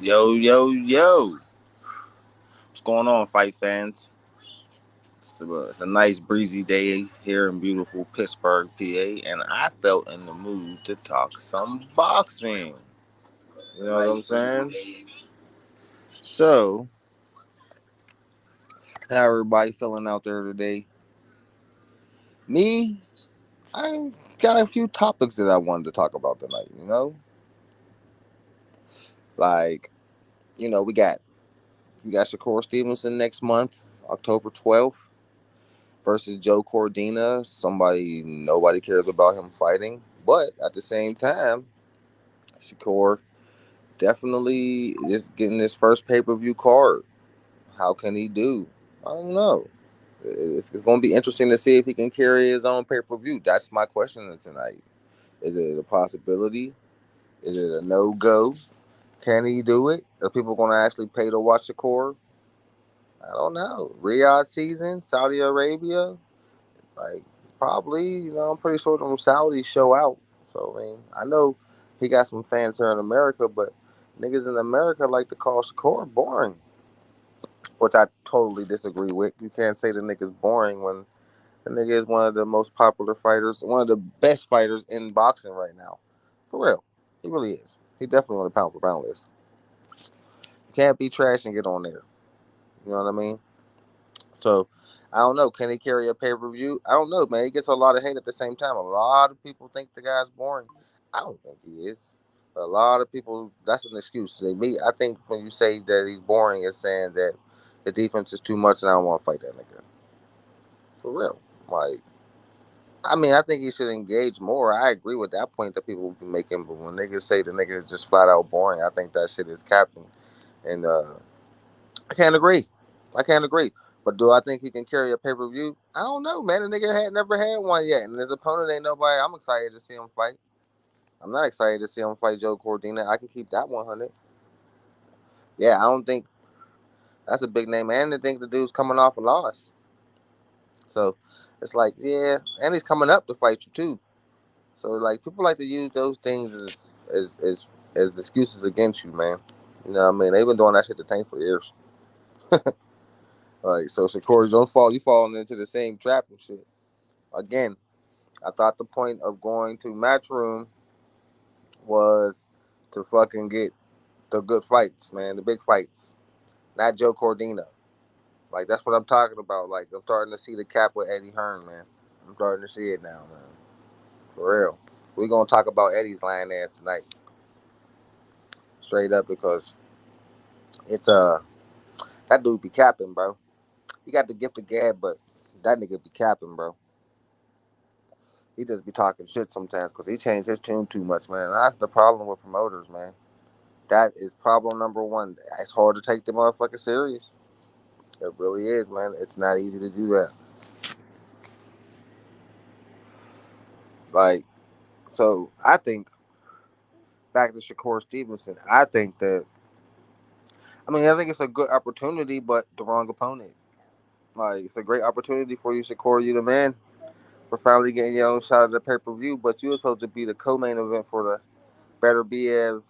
Yo, yo, yo. What's going on, fight fans? It's a nice breezy day here in beautiful Pittsburgh, PA, and I felt in the mood to talk some boxing. You know what I'm saying? So, how everybody feeling out there today? Me, I got a few topics that I wanted to talk about tonight, Like, we got Shakur Stevenson next month, October 12th. Versus Joe Cordina, somebody nobody cares about him fighting. But at the same time, Shakur definitely is getting his first pay per view card. How can he do? I don't know. It's going to be interesting to see if he can carry his own pay per view. That's my question tonight. Is it a possibility? Is it a no go? Can he do it? Are people going to actually pay to watch Shakur? I don't know. Riyadh season, Saudi Arabia. Like, probably, I'm pretty sure them Saudis show out. So, I mean, I know he got some fans here in America, but niggas in America like to call Shakur boring, which I totally disagree with. You can't say the nigga's boring when the nigga is one of the most popular fighters, one of the best fighters in boxing right now. For real. He really is. He definitely on the pound for pound list. You can't be trash and get on there. You know what I mean? So I don't know. Can he carry a pay per view? I don't know, man. He gets a lot of hate at the same time. A lot of people think the guy's boring. I don't think he is. A lot of people, that's an excuse. I think when you say that he's boring, it's saying that the defense is too much and I don't want to fight that nigga. For real. Like, I mean, I think he should engage more. I agree with that point that people be making, but when niggas say the nigga is just flat out boring, I think that shit is capping. And I can't agree. I can't agree. But do I think he can carry a pay per view? I don't know, man. The nigga had never had one yet, and his opponent ain't nobody. I'm excited to see him fight. I'm not excited to see him fight Joe Cordina. I can keep that 100. Yeah, I don't think that's a big name, and I think the dude's coming off a loss. So it's like, yeah, and he's coming up to fight you too. So like, people like to use those things as excuses against you, man. You know what I mean? They've been doing that shit to Tank for years. Like, so Shakur, don't fall. You falling into the same trap and shit. Again, I thought the point of going to Matchroom was to fucking get the good fights, man, the big fights, not Joe Cordina. Like, that's what I'm talking about. Like, I'm starting to see the cap with Eddie Hearn, man. I'm starting to see it now, man. For real. We're gonna talk about Eddie's lying ass tonight, straight up, because it's that dude be capping, bro. He got the gift of gab, but that nigga be capping, bro. He just be talking shit sometimes because he changed his tune too much, man. That's the problem with promoters, man. That is problem number one. It's hard to take the motherfucker serious. It really is, man. It's not easy to do that. Like, so I think back to Shakur Stevenson. I think it's a good opportunity, but the wrong opponent. Like, it's a great opportunity for you, Shakur. You the man for finally getting your own shot at the pay per view, but you were supposed to be the co-main event for the Better BF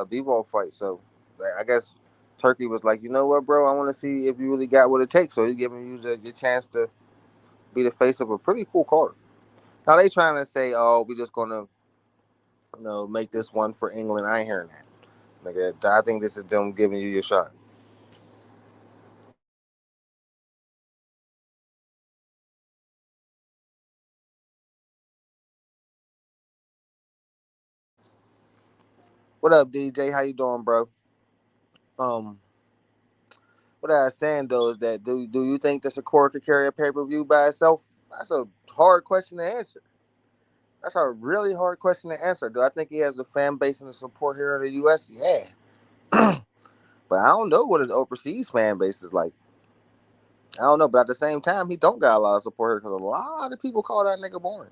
B-ball fight. So like, I guess Turkey was like, you know what, bro? I want to see if you really got what it takes. So he's giving you the chance to be the face of a pretty cool card. Now they trying to say, oh, we just gonna make this one for England. I ain't hearing that. Nigga, I think this is them giving you your shot. What up, DJ? How you doing, bro? Um, what I was saying though is that do you think that Shakur could carry a pay per view by itself? That's a hard question to answer. That's a really hard question to answer. Do I think he has the fan base and the support here in the U.S.? Yeah, but I don't know what his overseas fan base is like. I don't know, but at the same time, he don't got a lot of support here because a lot of people call that nigga boring.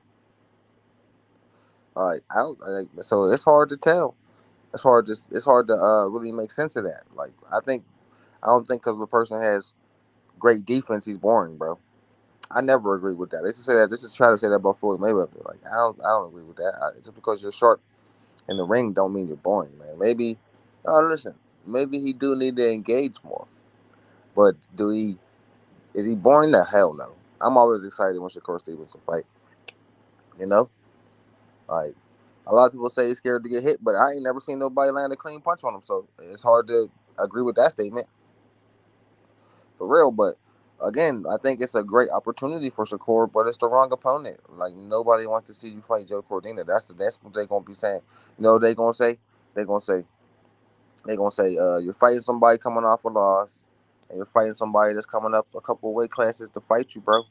I don't, so it's hard to tell. It's hard to really make sense of that. Like I don't think because a person has great defense, he's boring, bro. I never agree with that. They used to say that. This is try to say that about Floyd Mayweather. Like I don't agree with that. Just because you're short in the ring, don't mean you're boring, man. Maybe, listen. maybe he do need to engage more. But is he boring? The hell no. I'm always excited when Shakur Stevenson fight. You know, like a lot of people say he's scared to get hit, but I ain't never seen nobody land a clean punch on him. So it's hard to agree with that statement for real. But again, I think it's a great opportunity for Shakur, but it's the wrong opponent. Like nobody wants to see you fight Joe Cordina. That's what they gonna be saying. You know what they gonna say? They gonna say you're fighting somebody coming off a loss, and you're fighting somebody that's coming up a couple of weight classes to fight you, bro.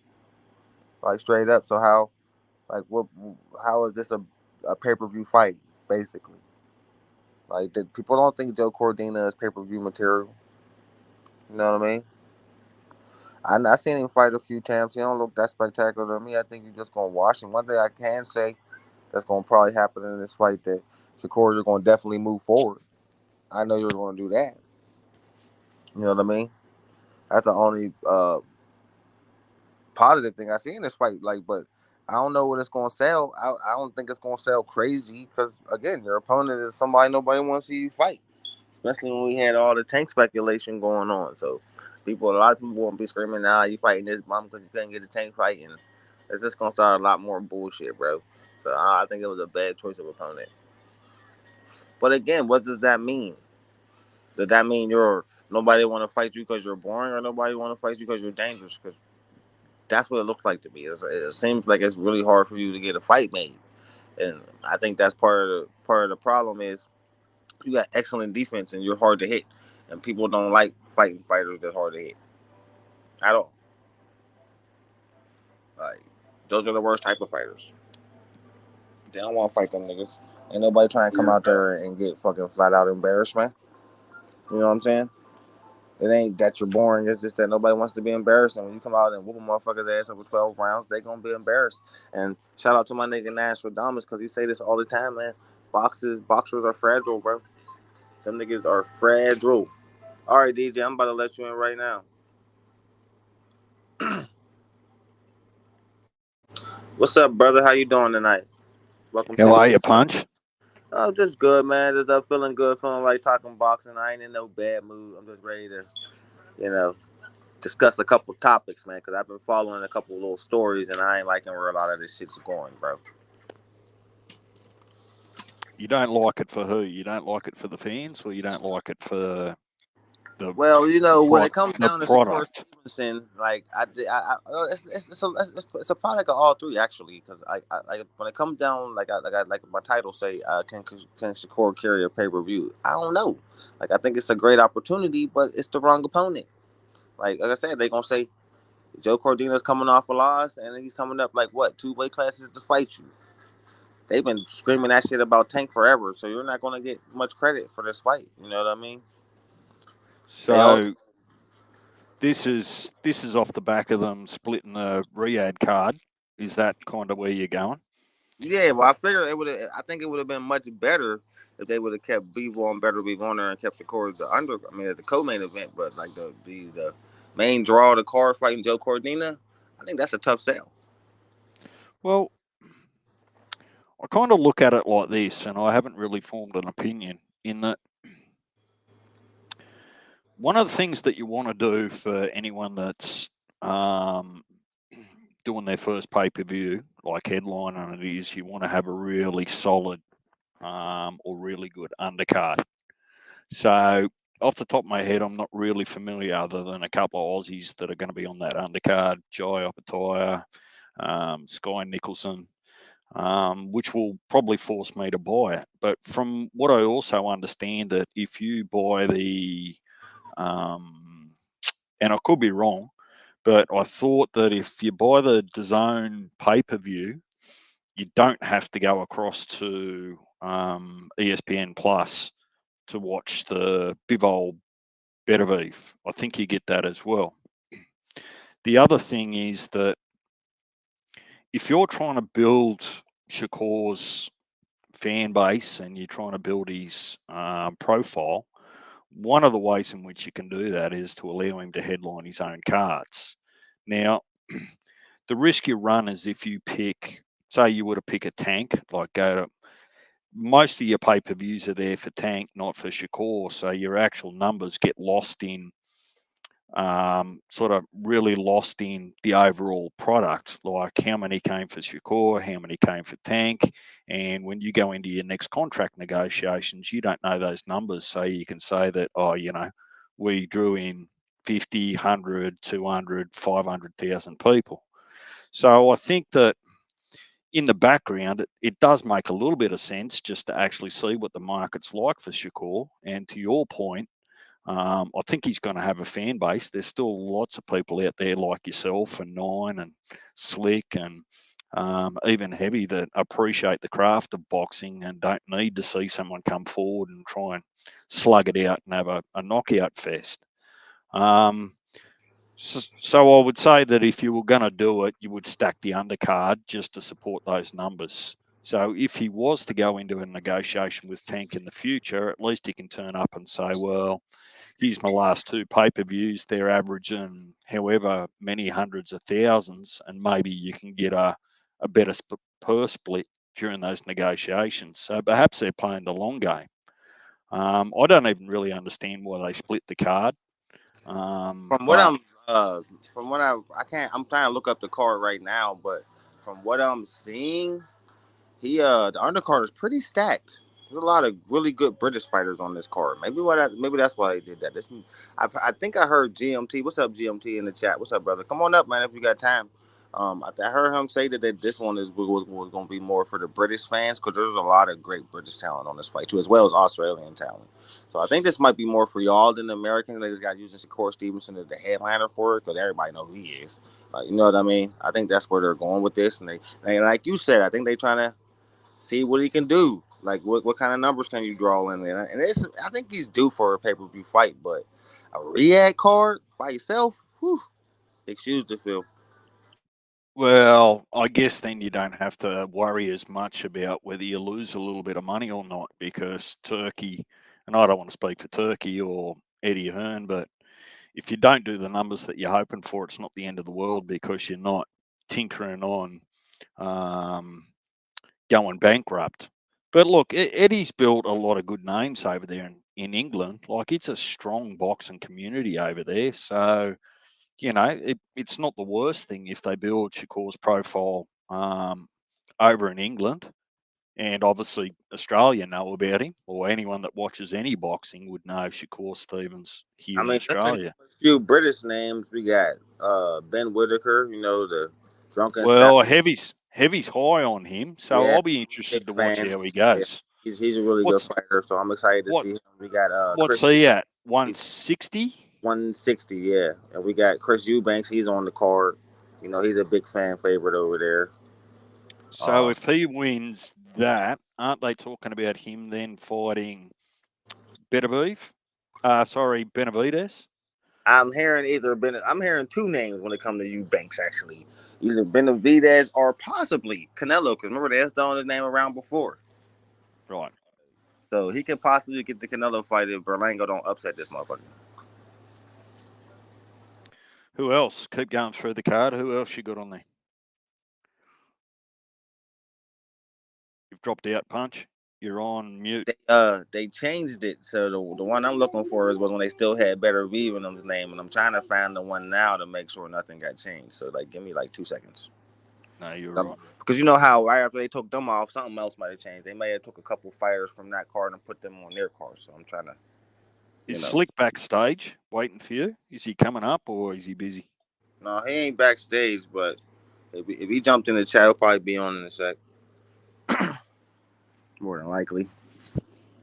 Like straight up. So what? How is this a pay per view fight? Basically, like people don't think Joe Cordina is pay per view material. You know what I mean? I seen him fight a few times. He don't look that spectacular to me. I think you're just gonna wash him. One thing I can say that's gonna probably happen in this fight that Shakur, you're gonna definitely move forward. I know you're gonna do that. You know what I mean? That's the only positive thing I see in this fight. Like, but I don't know what it's gonna sell. I don't think it's gonna sell crazy because again, your opponent is somebody nobody wants to see you fight, especially when we had all the tank speculation going on. So a lot of people won't be screaming, "Nah, you fighting this mom because you couldn't get a tank fight," and it's just gonna start a lot more bullshit, bro. So I think it was a bad choice of opponent. But again, what does that mean? Does that mean you're nobody want to fight you because you're boring, or nobody want to fight you because you're dangerous? Because that's what it looks like to me. It seems like it's really hard for you to get a fight made, and I think that's part of the problem is you got excellent defense and you're hard to hit, and people don't like fighting fighters that's hard to hit at all. Like those are the worst type of fighters. They don't want to fight them niggas. Ain't nobody trying to come out there and get fucking flat out embarrassed, man. You know what I'm saying? It ain't that you're boring. It's just that nobody wants to be embarrassed. And when you come out and whoop a motherfucker's ass over 12 rounds, they gonna be embarrassed. And shout out to my nigga Nash Radamas because he say this all the time, man. Boxers are fragile, bro. Some niggas are fragile. All right, DJ, I'm about to let you in right now. What's up, brother? How you doing tonight? Welcome to How the are you, Punch? Oh, just good, man. Just feeling good, feeling like talking boxing. I ain't in no bad mood. I'm just ready to, you know, discuss a couple topics, man. Because I've been following a couple little stories, and I ain't liking where a lot of this shit's going, bro. You don't like it for who? You don't like it for the fans, or you don't like it for the Well, when it comes the down to Shakur product? Stevenson, like it's a product of all three actually. Because like when it comes down, like my title say, can Shakur carry a pay per view? I don't know. Like I think it's a great opportunity, but it's the wrong opponent. Like I said, they gonna say Joe Cordina's coming off a loss, and he's coming up like what 2 weight classes to fight you. They've been screaming that shit about Tank forever, so you're not gonna get much credit for this fight. You know what I mean? They all So this is off the back of them splitting the Riyadh card. Is that kind of where you're going? Yeah, well, I figured it would. I think it would have been much better if they would have kept Bevo and Better Bevo on there and kept Shakur as the under. I mean, as the co-main event, but like the main draw of the card fighting Joe Cordina, I think that's a tough sell. Well, I kind of look at it like this, and I haven't really formed an opinion in that. One of the things that you want to do for anyone that's um, doing their first pay per view, like headline on it, is you want to have a really solid or really good undercard. So, off the top of my head, I'm not really familiar other than a couple of Aussies that are going to be on that undercard: Jai Opataya, Sky Nicholson, which will probably force me to buy it. But from what I also understand, that if you buy um, and I could be wrong, but I thought that if you buy the DAZN pay per view, you don't have to go across to ESPN Plus to watch the Bivol Beterbiev. I think you get that as well. The other thing is that if you're trying to build Shakur's fan base and you're trying to build his profile, one of the ways in which you can do that is to allow him to headline his own cards. Now, the risk you run is if you pick, say you were to pick a tank, like go to most of your pay-per-views are there for Tank, not for Shakur. So your actual numbers get lost in sort of really lost in the overall product, like how many came for Shakur, how many came for Tank. And when you go into your next contract negotiations, you don't know those numbers. So you can say that, oh, we drew in 50, 100, 200, 500,000 people. So I think that in the background, it does make a little bit of sense just to actually see what the market's like for Shakur. And to your point, I think he's going to have a fan base. There's still lots of people out there like yourself and Nine and Slick and even Heavy that appreciate the craft of boxing and don't need to see someone come forward and try and slug it out and have a knockout fest. Um, so I would say that if you were going to do it, you would stack the undercard just to support those numbers. So if he was to go into a negotiation with Tank in the future, at least he can turn up and say, well, here's my last two pay-per-views. They're averaging however many hundreds of thousands, and maybe you can get a better purse split during those negotiations. So perhaps they're playing the long game. I don't even really understand why they split the card. From what But I'm, from what I can't. I'm trying to look up the card right now, but from what I'm seeing, the undercard is pretty stacked. There's a lot of really good British fighters on this card. Maybe that's why they did that. I think I heard GMT. What's up, GMT, in the chat? What's up, brother? Come on up, man, if you got time. I heard him say that this one was going to be more for the British fans because there's a lot of great British talent on this fight too, as well as Australian talent. So I think this might be more for y'all than the Americans. They just got using Shakur Stevenson as the headliner for it because everybody know who he is. You know what I mean? I think that's where they're going with this, and like you said, I think they trying to see what he can do. Like what kind of numbers can you draw in there? And I think he's due for a pay-per-view fight, but a Riyadh card by yourself, whew, big shoes to fill. well, I guess then you don't have to worry as much about whether you lose a little bit of money or not because Turkey, and I don't want to speak for Turkey or Eddie Hearn, but if you don't do the numbers that you're hoping for, it's not the end of the world because you're not tinkering on um, going bankrupt. But look, Eddie's built a lot of good names over there in England. Like it's a strong boxing community over there. So, it's not the worst thing if they build Shakur's profile over in England. And obviously, Australia know about him, or anyone that watches any boxing would know Shakur Stevens I here in mean, listen, Australia. a few British names. We got Ben Whitaker, the drunken sap. Well, heavy's high on him, so Yeah, I'll be big interested to watch fan. how he Yeah, goes. he's a really good What's fighter, so I'm excited to what see him. We got what's Chris. he at? He's 160. 160, yeah, and we got Chris Eubanks. He's on the card. He's a big fan favorite over there. So Um, if he wins that, aren't they talking about him then fighting Benavides? Benavides. I'm hearing two names when it comes to Eubanks actually, either Benavidez or possibly Canelo. Because remember that's throwing his name around before, Right. so he could possibly get the Canelo fight if Berlango don't upset this motherfucker. Who else? Keep going through the card. Who else you got on there? You've dropped out, Punch. You're on mute. They changed it, so the one I'm looking for was when they still had Better V in his name, and I'm trying to find the one now to make sure nothing got changed. So like, give me like 2 seconds. No, you're right. Because you know how right after they took them off, something else might have changed. They may have took a couple fighters from that card and put them on their card. So I'm trying to, you Is know, Slick backstage waiting for you? Is he coming up or is he busy? no, he ain't backstage, but if he jumped in the chat, he'll probably be on in a sec. More than likely.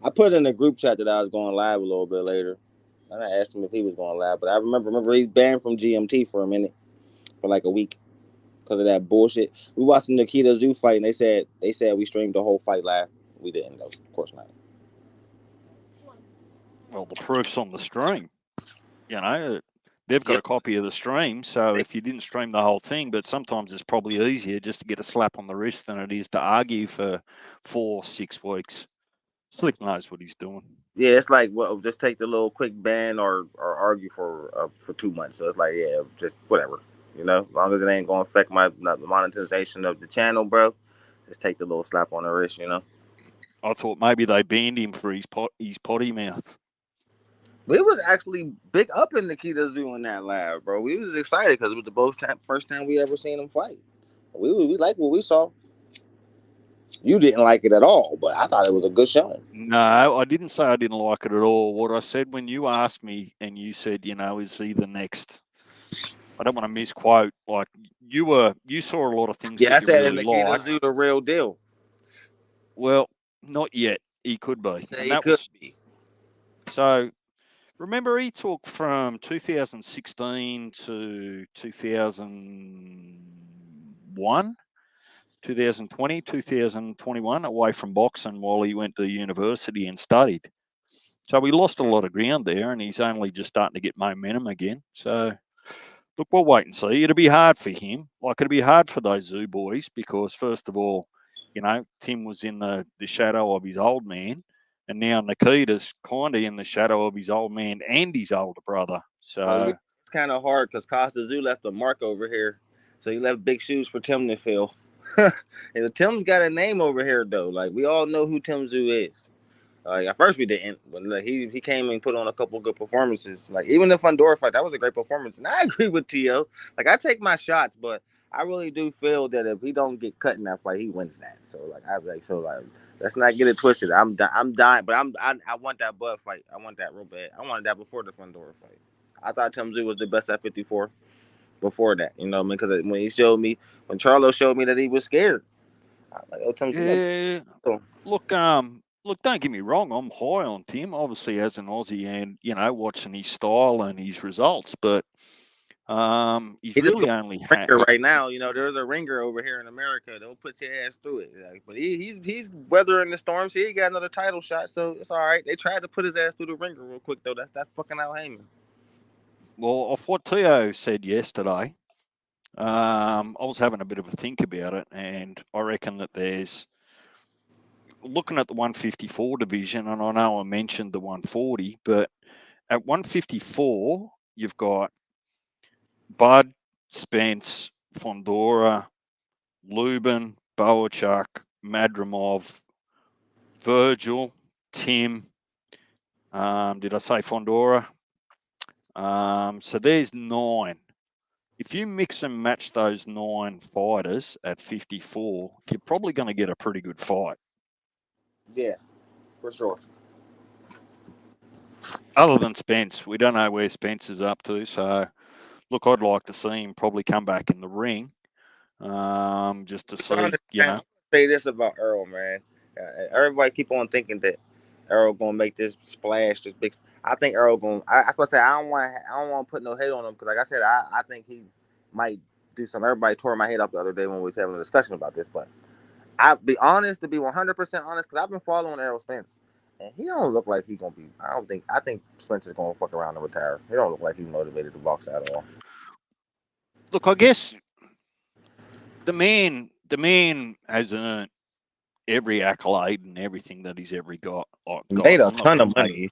I put in the group chat that I was going live a little bit later. And I asked him if he was going live, but I remember he's banned from GMT for a minute, for like a week, because of that bullshit. We watched the Nikita Zoo fight, and they said we streamed the whole fight live. We didn't, though. Of course not. Well, the proof's on the stream. They've got Yep. a copy of the stream. So They, if you didn't stream the whole thing, but sometimes it's probably easier just to get a slap on the wrist than it is to argue for 4, 6 weeks. Slick knows what he's doing. yeah, it's like, well, just take the little quick ban or argue for 2 months. So it's like, yeah, just whatever. As long as it ain't gonna affect my monetization of the channel, bro. Just take the little slap on the wrist. I thought maybe they banned him for his potty mouth. We was actually big up in Nikita Zoo in that lab, bro. We was excited because it was the first time we ever seen him fight. We liked what we saw. You didn't like it at all, but I thought it was a good showing. No, I didn't say I didn't like it at all. What I said when you asked me and you said, is he the next? I don't want to misquote. Like you saw a lot of things Yeah, I that you said in really Nikita liked. Zoo the real deal. Well, not yet. He could You be, said and he that could was be. so. Remember, he took from 2016 to 2001, 2020, 2021 away from boxing while he went to university and studied. So we lost a lot of ground there, and he's only just starting to get momentum again. So look, we'll wait and see. It'll be hard for him. Like it'll be hard for those Zoo boys because first of all, Tim was in the shadow of his old man, and now Nikita's kind of in the shadow of his old man and his older brother. On me, So it's kind of hard because Costa Zoo left a mark over here, so he left big shoes for Tim to fill. And Tim's got a name over here though. Like we all know who Tim Zoo is. Like at first we didn't, but like, he came and put on a couple of good performances. Like even the Fundora fight, that was a great performance. And I agree with Tio. Like I take my shots, but I really do feel that if he don't get cut in that fight, he wins that. So like let's not get it twisted. I'm dying, but I want that Bud fight. I want that real bad. I wanted that before the Fundora fight. I thought Tim Zoo was the best at 54 before that. You know what I mean? Because when Charlo showed me that he was scared, I was like, oh, Tim Zoo. yeah, Oh. look, don't get me wrong. I'm high on Tim, obviously as an Aussie, and watching his style and his results, but he's He just really going only had. ringer right now. You know, there's a ringer over here in America. They'll put your ass through it. Like, but he's weathering the storms. He got another title shot, so it's all right. They tried to put his ass through the ringer real quick though. That's fucking Al Heyman. Well, off what Tio said yesterday, I was having a bit of a think about it, and I reckon that there's looking at the 154 division, and I know I mentioned the 140, but at 154, you've got Bud, Spence, Fondora, Lubin, Boachuk, Madrimov, Virgil, Tim. Did I say Fondora? So there's 9. If you mix and match those 9 fighters at 54, you're probably going to get a pretty good fight. Yeah, for sure. Other than Spence, we don't know where Spence is up to. So, look, I'd like to see him probably come back in the ring, just to I see, understand. I'm gonna say this about Earl, man. Everybody keep on thinking that Earl gonna make this splash, this big. I think Earl gonna. I was gonna say I don't want to put no hate on him because, like I said, I think he might do something. Everybody tore my head off the other day when we was having a discussion about this, but I'll be honest, to be 100% honest, because I've been following Errol Spence, and he don't look like he gonna be. I don't think. I think Spence is gonna fuck around and retire. He don't look like he's motivated to box at all. look, I guess the man has earned every accolade and everything that he's ever got. He Got. made a I'm not ton going of to take. money.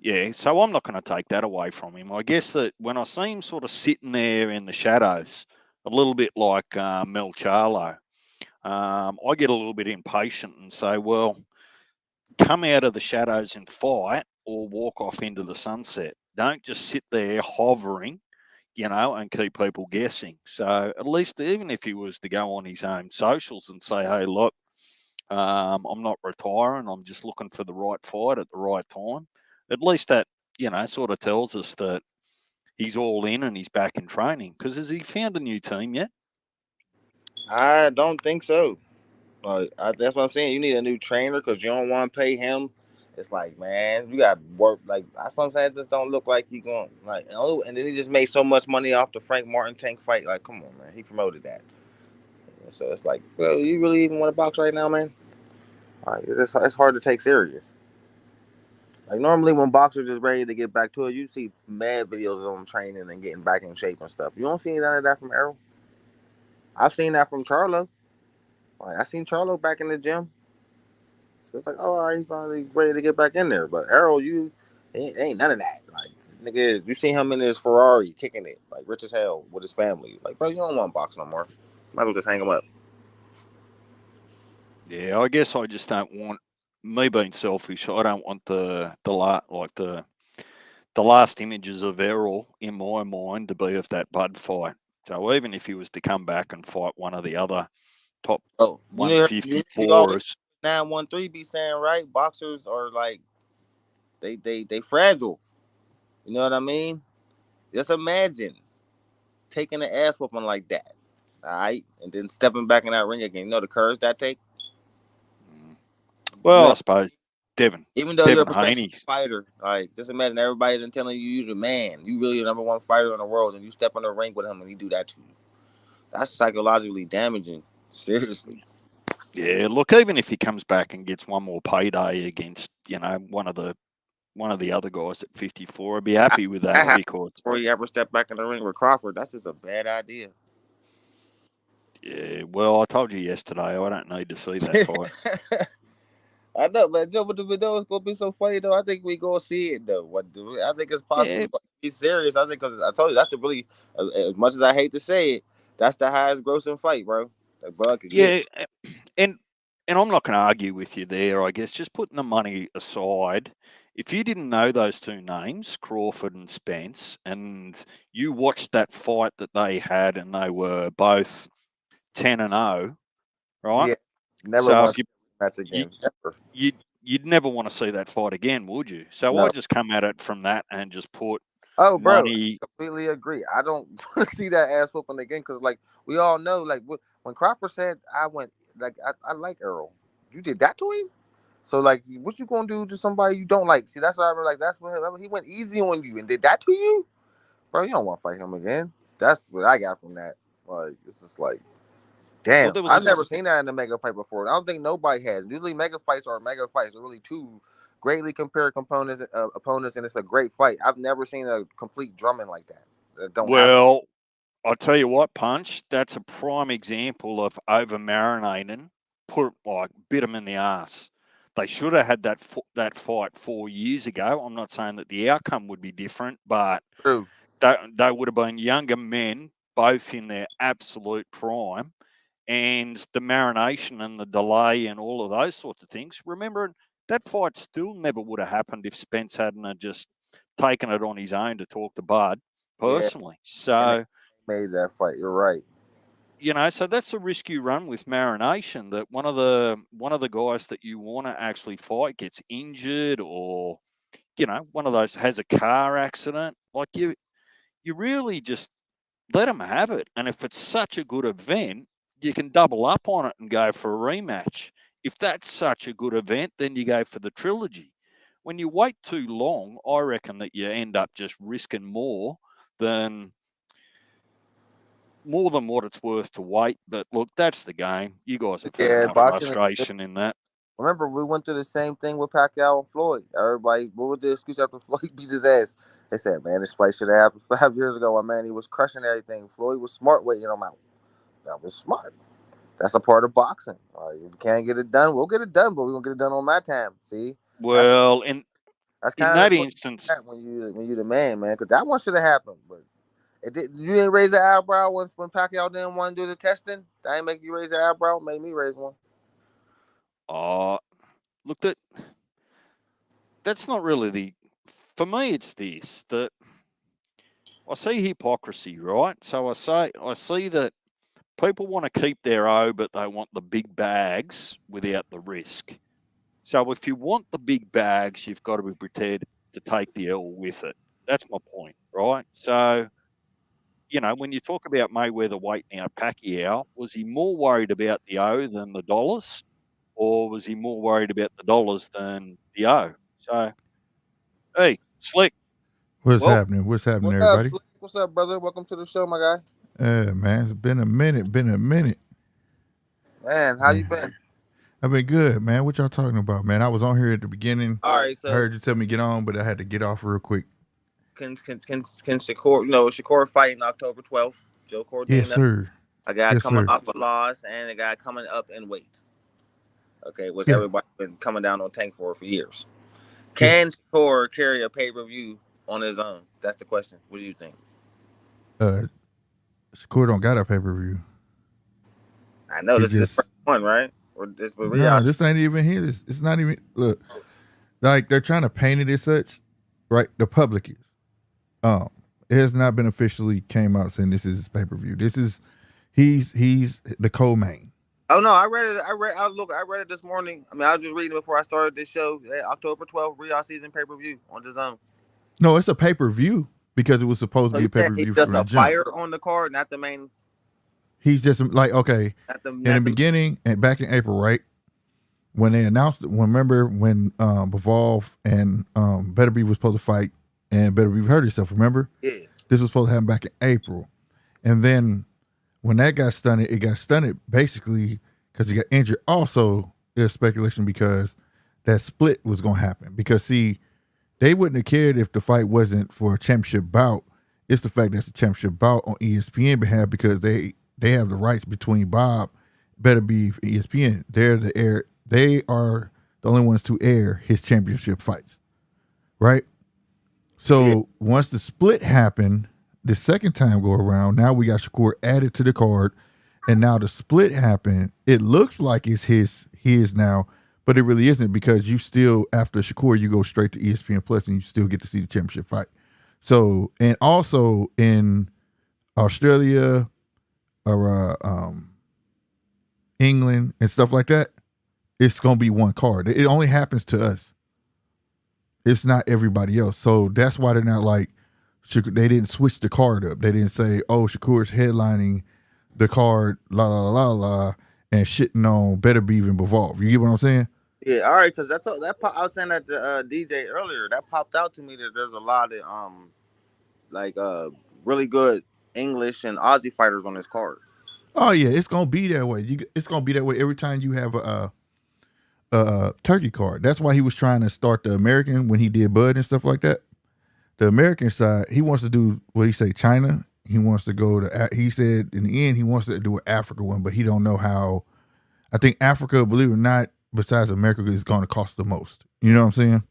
Yeah, so I'm not going to take that away from him. I guess that when I see him sort of sitting there in the shadows, a little bit like Mel Charlo, I get a little bit impatient and say, well, come out of the shadows and fight or walk off into the sunset. Don't just sit there hovering, and keep people guessing. So at least even if he was to go on his own socials and say, hey, look, I'm not retiring, I'm just looking for the right fight at the right time, at least that, sort of tells us that he's all in and he's back in training. Because has he found a new team yet? I don't think so. That's what I'm saying. You need a new trainer because you don't want to pay him. It's like, man, you got work. Like that's what I'm saying. It just don't look like you going like. And then he just made so much money off the Frank Martin Tank fight. Like, come on, man. He promoted that. So it's like, well, you really even want to box right now, man? Like, it's hard to take serious. Like normally when boxers just ready to get back to it, you see mad videos of them training and getting back in shape and stuff. You don't see none of that from Errol. I've seen that from Charlo. Like I seen Charlo back in the gym. So it's like, oh, all right, he's finally ready to get back in there. But Errol, you ain't none of that. Like nigga is you see him in his Ferrari kicking it, like rich as hell with his family. Like, bro, you don't want to box no more. Might as well just hang him up. Yeah, I guess I just don't want me being selfish. I don't want the last images of Errol in my mind to be of that Bud fight. So even if he was to come back and fight one of the other top Oh, you always 154ers, 913 be saying, right? Boxers are like they fragile. You know what I mean? Just imagine taking an ass whooping like that. All right, and then stepping back in that ring again. You know the courage that take. mm, You well, know, I suppose even though you're a Devin professional Haney. fighter, like just imagine everybody then telling you you're the man. You really the number one fighter in the world, and you step in the ring with him and he do that to you. That's psychologically damaging. Seriously. Yeah, look, even if he comes back and gets one more payday against, one of the other guys at 54, I'd be I, happy with I that have because, before he ever stepped back in the ring with Crawford. That's just a bad idea. yeah, well, I told you yesterday, I don't need to see that fight. I know, but no, but no, it's gonna be so funny though. I think we gonna see it though. I think it's possible Yeah, to be serious. I think because I told you that's the really, as much as I hate to say it, that's the highest grossing fight, bro. That bug could get. yeah, and I'm not going to argue with you there. I guess just putting the money aside, if you didn't know those two names, Crawford and Spence, and you watched that fight that they had, and they were both 10-0, right? Yeah, never So want if to see that match you again. Never. you'd never want to see that fight again, would you? So I No. just come at it from that and just put Oh, bro, I money. completely agree. I don't want to see that ass whooping again because, like, we all know, like, when Crawford said, "I went," like, I like Earl. You did that to him. So, like, what you gonna do to somebody you don't like? See, that's what I remember. Like, that's when he went easy on you and did that to you, bro. You don't want to fight him again. That's what I got from that. Like, it's just like, Well, damn, there was I've a never seen that in a mega fight before. I don't think nobody has. Usually, mega fights are mega fights. They're really two greatly compared components opponents, and it's a great fight. I've never seen a complete drumming like that. That don't happen. well. I'll tell you what, Punch. That's a prime example of over marinating. Put like bit them in the ass. They should have had that fight 4 years ago. I'm not saying that the outcome would be different, but True. they would have been younger men, both in their absolute prime, and the marination and the delay and all of those sorts of things. Remember, that fight still never would have happened if Spence hadn't have just taken it on his own to talk to Bud Yeah, personally. and they So, made that fight. You're right. so that's a risk you run with marination, that one of the guys that you want to actually fight gets injured, or one of those has a car accident. Like, you really just let them have it. And if it's such a good event, you can double up on it and go for a rematch. If that's such a good event, then you go for the trilogy. When you wait too long, I reckon that you end up just risking than than what it's worth to wait. But look, that's the game. You guys have heard Yeah, my boxing. frustration in that. Remember, we went through the same thing with Pacquiao and Floyd. Everybody, what was the excuse after Floyd beat his ass? They said, man, this fight should have happened 5 years ago. My man, he was crushing everything. Floyd was smart waiting him out. That was smart. That's a part of boxing. If we can't get it done, we'll get it done, but we're gonna get it done on my time. See, that's Well, that's in kind of that the question instance, when you the man, because that one should have happened, but it did. You didn't raise the eyebrow when Pacquiao didn't want to do the testing. That ain't make you raise the eyebrow. Made me raise one. uh, look, that's not really the. For me, it's this that I see hypocrisy, right? So I see that people want to keep their O, but they want the big bags without the risk. So if you want the big bags, you've got to be prepared to take the L with it. That's my point, right? So, when you talk about Mayweather waiting out Pacquiao, was he more worried about the O than the dollars? Or was he more worried about the dollars than the O? So, hey, Slick, What's well, happening? What's happening, What up, everybody? Slick? What's up, brother? Welcome to the show, my guy. Man, it's been a minute. Been a minute. Man, how you Man, been? I've been good, man. What y'all talking about, man? I was on here at the beginning. All right, I so heard you tell me get on, but I had to get off real quick. can Shakur, Shakur fighting October 12th? Joe Yes, Cordina, sir. a guy Yes, coming sir. off a loss, and a guy coming up in weight. Okay, which Yeah, everybody's been coming down on Tank for years. yeah. Can Shakur carry a pay per view on his own? That's the question. What do you think? Uh, Shakur don't got a pay per view. I know He this is the just first one, right? or this with Nah, Rios. this ain't even his. It's not even look. Like they're trying to paint it as such, right? The public is. It has not been officially came out saying this is his pay per view. This is he's the co-main. Oh no, I read it. I read it this morning. I mean, I was just reading before I started this show. October 12th, Rios season pay per view on the zone. No, it's a pay per view because it was supposed So to be you a pay said per he's view just from the a jump. fighter on the card, not the main. He's just like okay. In the Not beginning and back in April, right? When they announced it, remember when Bivol and Better Be was supposed to fight and Better Be hurt himself, remember? Yeah. This was supposed to happen back in April. And then when that got stunted, it got stunted basically because he got injured. Also, there's speculation because that split was going to happen. Because, see, they wouldn't have cared if the fight wasn't for a championship bout. It's the fact that it's a championship bout on ESPN behalf because they have the rights between Bob, Better Be, and ESPN. They're the air. They are the only ones to air his championship fights, right? So once the split happened, the second time go around, now we got Shakur added to the card, and now the split happened. It looks like it's his now, but it really isn't because you still after Shakur you go straight to ESPN Plus and you still get to see the championship fight. So and also in Australia or England and stuff like that, it's gonna be one card. It only happens to us. It's not everybody else. So that's why they're not like they didn't switch the card up. They didn't say, "Oh, Shakur's headlining the card, la la la la," and shitting on Better Be even Bivol. You get what I'm saying? Yeah, all right, because I was saying that to DJ earlier. That popped out to me that there's a lot of like really good English and Aussie fighters on this card. Oh yeah, it's gonna be that way. It's gonna be that way every time you have a turkey card. That's why he was trying to start the American when he did Bud and stuff like that. The American side, he wants to do what he say China. He wants to go to. He said in the end he wants to do an Africa one, but he don't know how. I think Africa, believe it or not, besides America, is going to cost the most. You know what I'm saying?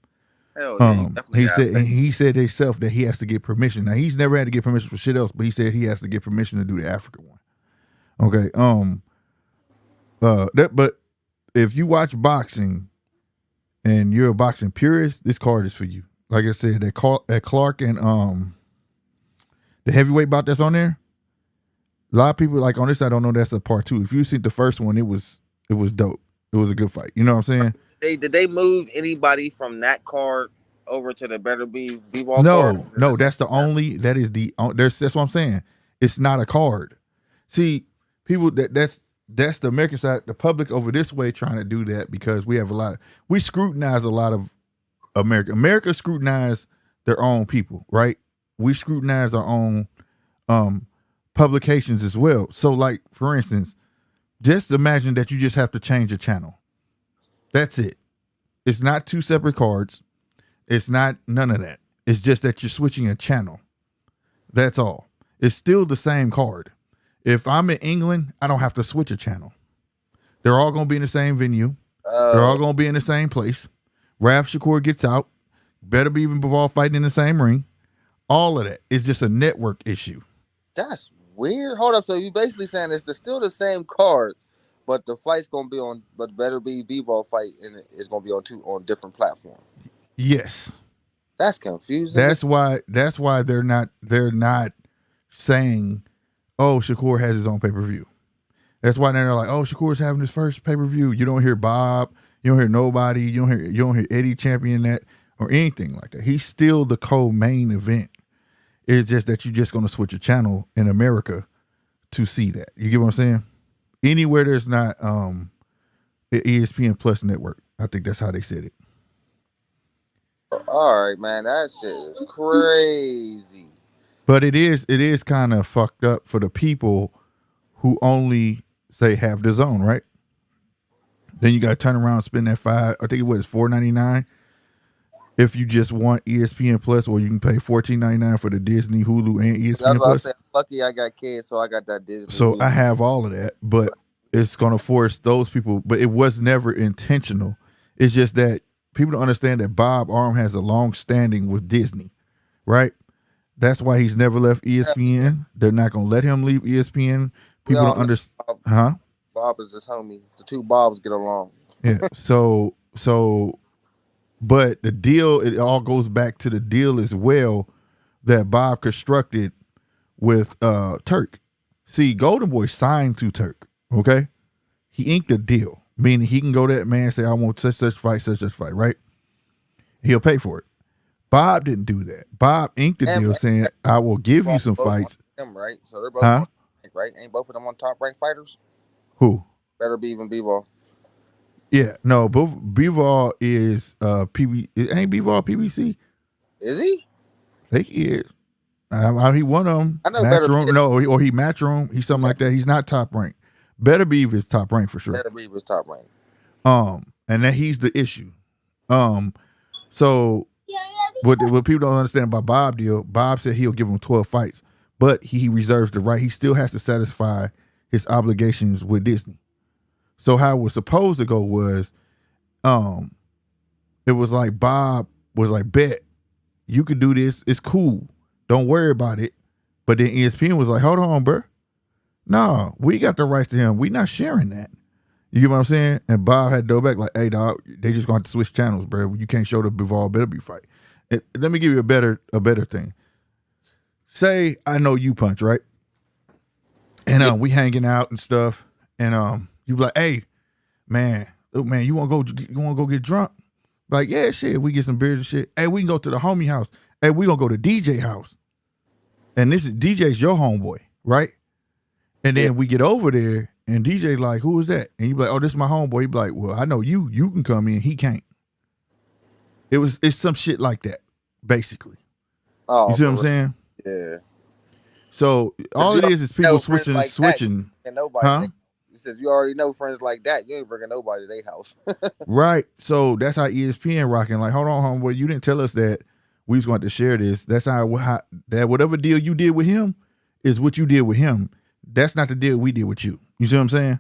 Hell yeah, he said himself that he has to get permission. Now he's never had to get permission for shit else, but he said he has to get permission to do the Africa one. Okay. But if you watch boxing and you're a boxing purist, this card is for you. Like I said, that Clark and the heavyweight bout that's on there. A lot of people like on this side don't know that's a part 2. If you see the first one, it was dope. It was a good fight. You know what I'm saying? Did they move anybody from that card over to the Better Be Bivol card? No, that's the only. That is the. That's what I'm saying. It's not a card. See, people that's the American side. The public over this way trying to do that because we have we scrutinize a lot of America. America scrutinize their own people, right? We scrutinize our own publications as well. So, like for instance, just imagine that you just have to change a channel. That's it. It's not 2 separate cards. It's not none of that. It's just that you're switching a channel. That's all. It's still the same card. If I'm in England, I don't have to switch a channel. They're all going to be in the same venue. They're all going to be in the same place. Raf Shakur gets out. Better Be even Bivol fighting in the same ring. All of that is just a network issue. That's weird. Hold up. So you basically saying it's still the same card, but the fight's gonna be on. But Better Be Bivol fight and it's gonna be on different platforms. Yes. That's confusing. That's why they're not saying, "Oh, Shakur has his own pay-per-view." That's why they're like, "Oh, Shakur's having his first pay-per-view." You don't hear Bob, you don't hear nobody, you don't hear Eddie champion that or anything like that. He's still the co-main event. It's just that you're just going to switch a channel in America to see that. You get what I'm saying? Anywhere there's not ESPN Plus network, I think that's how they said it. All right, man, that shit is crazy. But it is kind of fucked up for the people who only say have the zone, right? Then you got to turn around and spend that I think it was $4.99 if you just want ESPN Plus, or you can pay $14.99 for the Disney, Hulu, and ESPN That's what Plus. I said. Lucky I got kids, so I got that Disney. So Hulu. I have all of that, but it's going to force those people. But it was never intentional. It's just that people don't understand that Bob Arum has a long standing with Disney, right? That's why he's never left ESPN. They're not going to let him leave ESPN. People don't understand. Bob Bob is his homie. The two Bobs get along. Yeah. So, but the deal, it all goes back to the deal as well that Bob constructed with Turk. See, Golden Boy signed to Turk. Okay, he inked a deal, meaning he can go to that man and say, "I want such fight, such fight." Right? He'll pay for it. Bob didn't do that. Bob inked the deal saying, "I will give you some fights." Them, right? So they're both Huh? right? Ain't both of them on top ranked fighters? Who? Better be even Bivol. Yeah, no, both Bivol is PB. Ain't Bivol PBC? Is he? I think he is. He one of them. I know match Better room. Be- No, or he match room. He's something like that. He's not top rank. Better Beav is top rank for sure. Better be was top ranked. And then he's the issue. So what people don't understand about Bob deal, Bob said he'll give him 12 fights, but he reserves the right. He still has to satisfy his obligations with Disney. So how it was supposed to go was, it was like Bob was like, bet you could do this. It's cool. Don't worry about it. But then ESPN was like, hold on, bro. No, we got the rights to him. We not sharing that. You get what I'm saying? And Bob had to go back like, hey, dog, they just going to switch channels, bro. You can't show the Bivol Better Be fight. And let me give you a better thing. Say I know you punch, right? And we hanging out and stuff. And you be like, hey, man, you want to go get drunk? Like, yeah, shit, we get some beers and shit. Hey, we can go to the homie house. Hey, we gonna go to DJ house. And this is DJ's your homeboy, right? And then we get over there and DJ like, who is that? And you be like, oh, this is my homeboy. He be like, well, I know you. You can come in. He can't. It's some shit like that, basically. Oh, you see what I'm saying? Yeah. So all it is people switching. And nobody. Huh? He says you already know friends like that. You ain't bringing nobody to their house. Right. So that's how ESPN rocking. Like, hold on, homeboy. You didn't tell us that we was going to share this. That's how that whatever deal you did with him is what you did with him. That's not the deal we did with you. You see what I'm saying?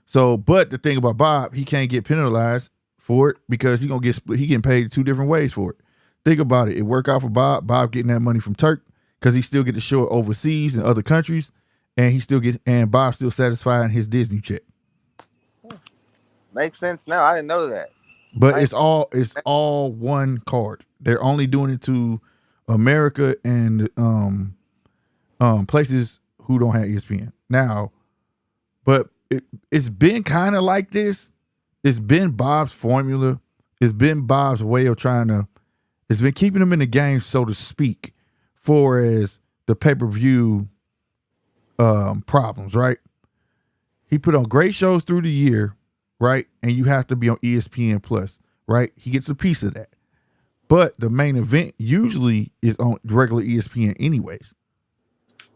So, but the thing about Bob, he can't get penalized for it because he getting paid two different ways for it. Think about it. It worked out for Bob. Bob getting that money from Turk because he still get to show it overseas in other countries, and Bob still satisfying his Disney check. Makes sense now. I didn't know that. But it's all one card. They're only doing it to America and places who don't have ESPN now. But it's been kind of like this. It's been Bob's formula. It's been Bob's way of it's been keeping him in the game, so to speak, for as the pay-per-view problems, right? He put on great shows through the year, right? And you have to be on ESPN Plus, right? He gets a piece of that. But the main event usually is on regular ESPN anyways.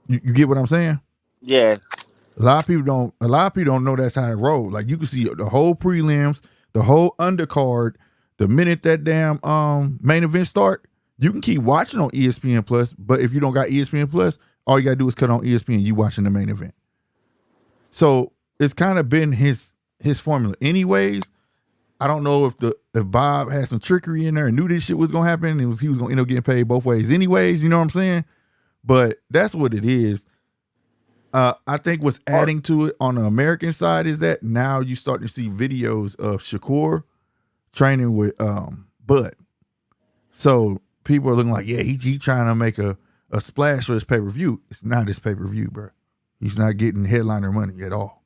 You get what I'm saying? Yeah. A lot of people don't know that's how it rolls. Like you can see the whole prelims, the whole undercard, the minute that damn main event start, you can keep watching on ESPN Plus, but if you don't got ESPN Plus, all you gotta do is cut on ESPN, you watching the main event. So it's kind of been his formula. Anyways, I don't know if Bob had some trickery in there and knew this shit was gonna happen, and he was gonna end up getting paid both ways anyways, you know what I'm saying? But that's what it is. I think what's adding to it on the American side is that now you start to see videos of Shakur training with Bud. So people are looking like, yeah, he trying to make a splash for his pay-per-view. It's not his pay-per-view, bro. He's not getting headliner money at all.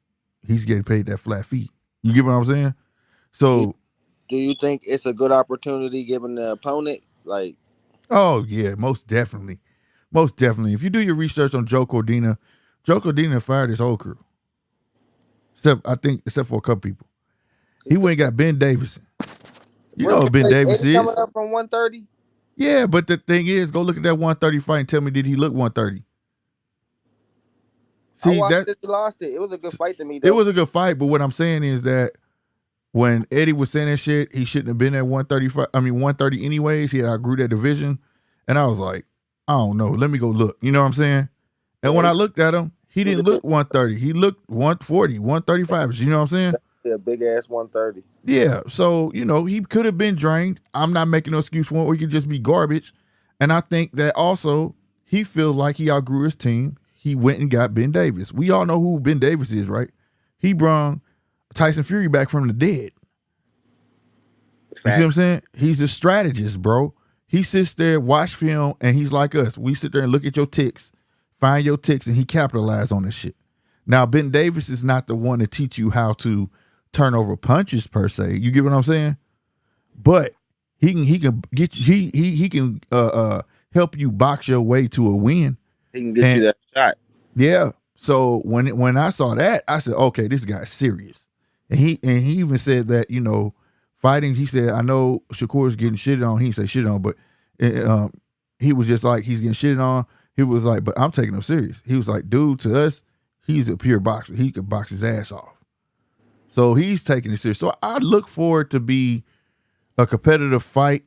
He's getting paid that flat fee. You get what I'm saying? So do you think it's a good opportunity given the opponent? Like, oh yeah, most definitely. Most definitely. If you do your research on Joe Cordina fired his whole crew. Except for a couple people. He went and got Ben Davison. You know what Ben Davis is. Coming up from 130? Yeah, but the thing is, go look at that 130 fight and tell me, did he look 130? See, he lost it. It was a good fight to me, though. It was a good fight, but what I'm saying is that when Eddie was saying that shit, he shouldn't have been at 130 anyways. He had outgrew that division. And I was like, I don't know. Let me go look. You know what I'm saying? And when I looked at him, he didn't look 130. He looked 140, 135. You know what I'm saying? Yeah, big ass 130. Yeah. So, he could have been drained. I'm not making no excuse for it. Or he could just be garbage. And I think that also he feels like he outgrew his team. He went and got Ben Davis. We all know who Ben Davis is, right? He brung Tyson Fury back from the dead. You see what I'm Facts. saying? He's a strategist, bro. He sits there, watch film, and he's like us. We sit there and look at your ticks, find your ticks, and he capitalized on this shit. Now, Ben Davis is not the one to teach you how to turn over punches per se. You get what I'm saying? But he can get you, he can help you box your way to a win. He can get And you that shot. yeah. So when I saw that, I said, okay, this guy's serious. And he even said that, fighting, he said, I know Shakur's getting shitted on. He didn't say shit on, but he was just like, he's getting shitted on. He was like, but I'm taking him serious. He was like, dude, to us, he's a pure boxer. He could box his ass off. So he's taking it serious. So I look forward to be a competitive fight.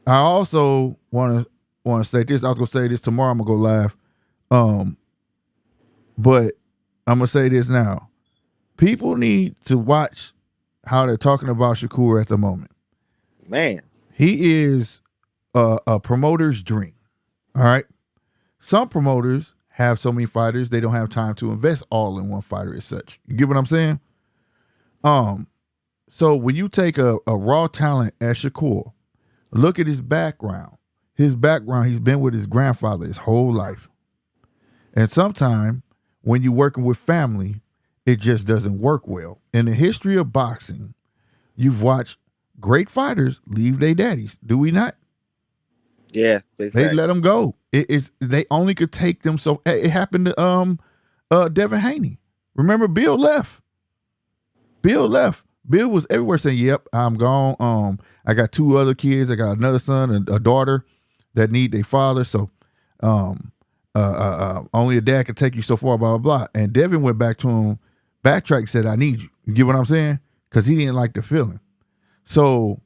I also want to say this. I was gonna say this tomorrow. I'm gonna go live. But I'm gonna say this now. People need to watch how they're talking about Shakur at the moment. Man. He is a promoter's dream. All right. Some promoters have so many fighters they don't have time to invest all in one fighter as such. You get what I'm saying? So when you take a raw talent as Shakur, look at his background. His background, he's been with his grandfather his whole life. And sometimes when you're working with family, it just doesn't work well. In the history of boxing, you've watched great fighters leave their daddies. Do we not? Yeah. Big They fact. let them go. They only could take them. So it happened to Devin Haney. Remember, Bill left. Bill was everywhere saying, "Yep, I'm gone. I got 2 other kids. I got another son and a daughter that need their father. So, only a dad can take you so far." Blah blah blah. And Devin went back to him, backtracked, and said, "I need you." You get what I'm saying? Because he didn't like the feeling. So,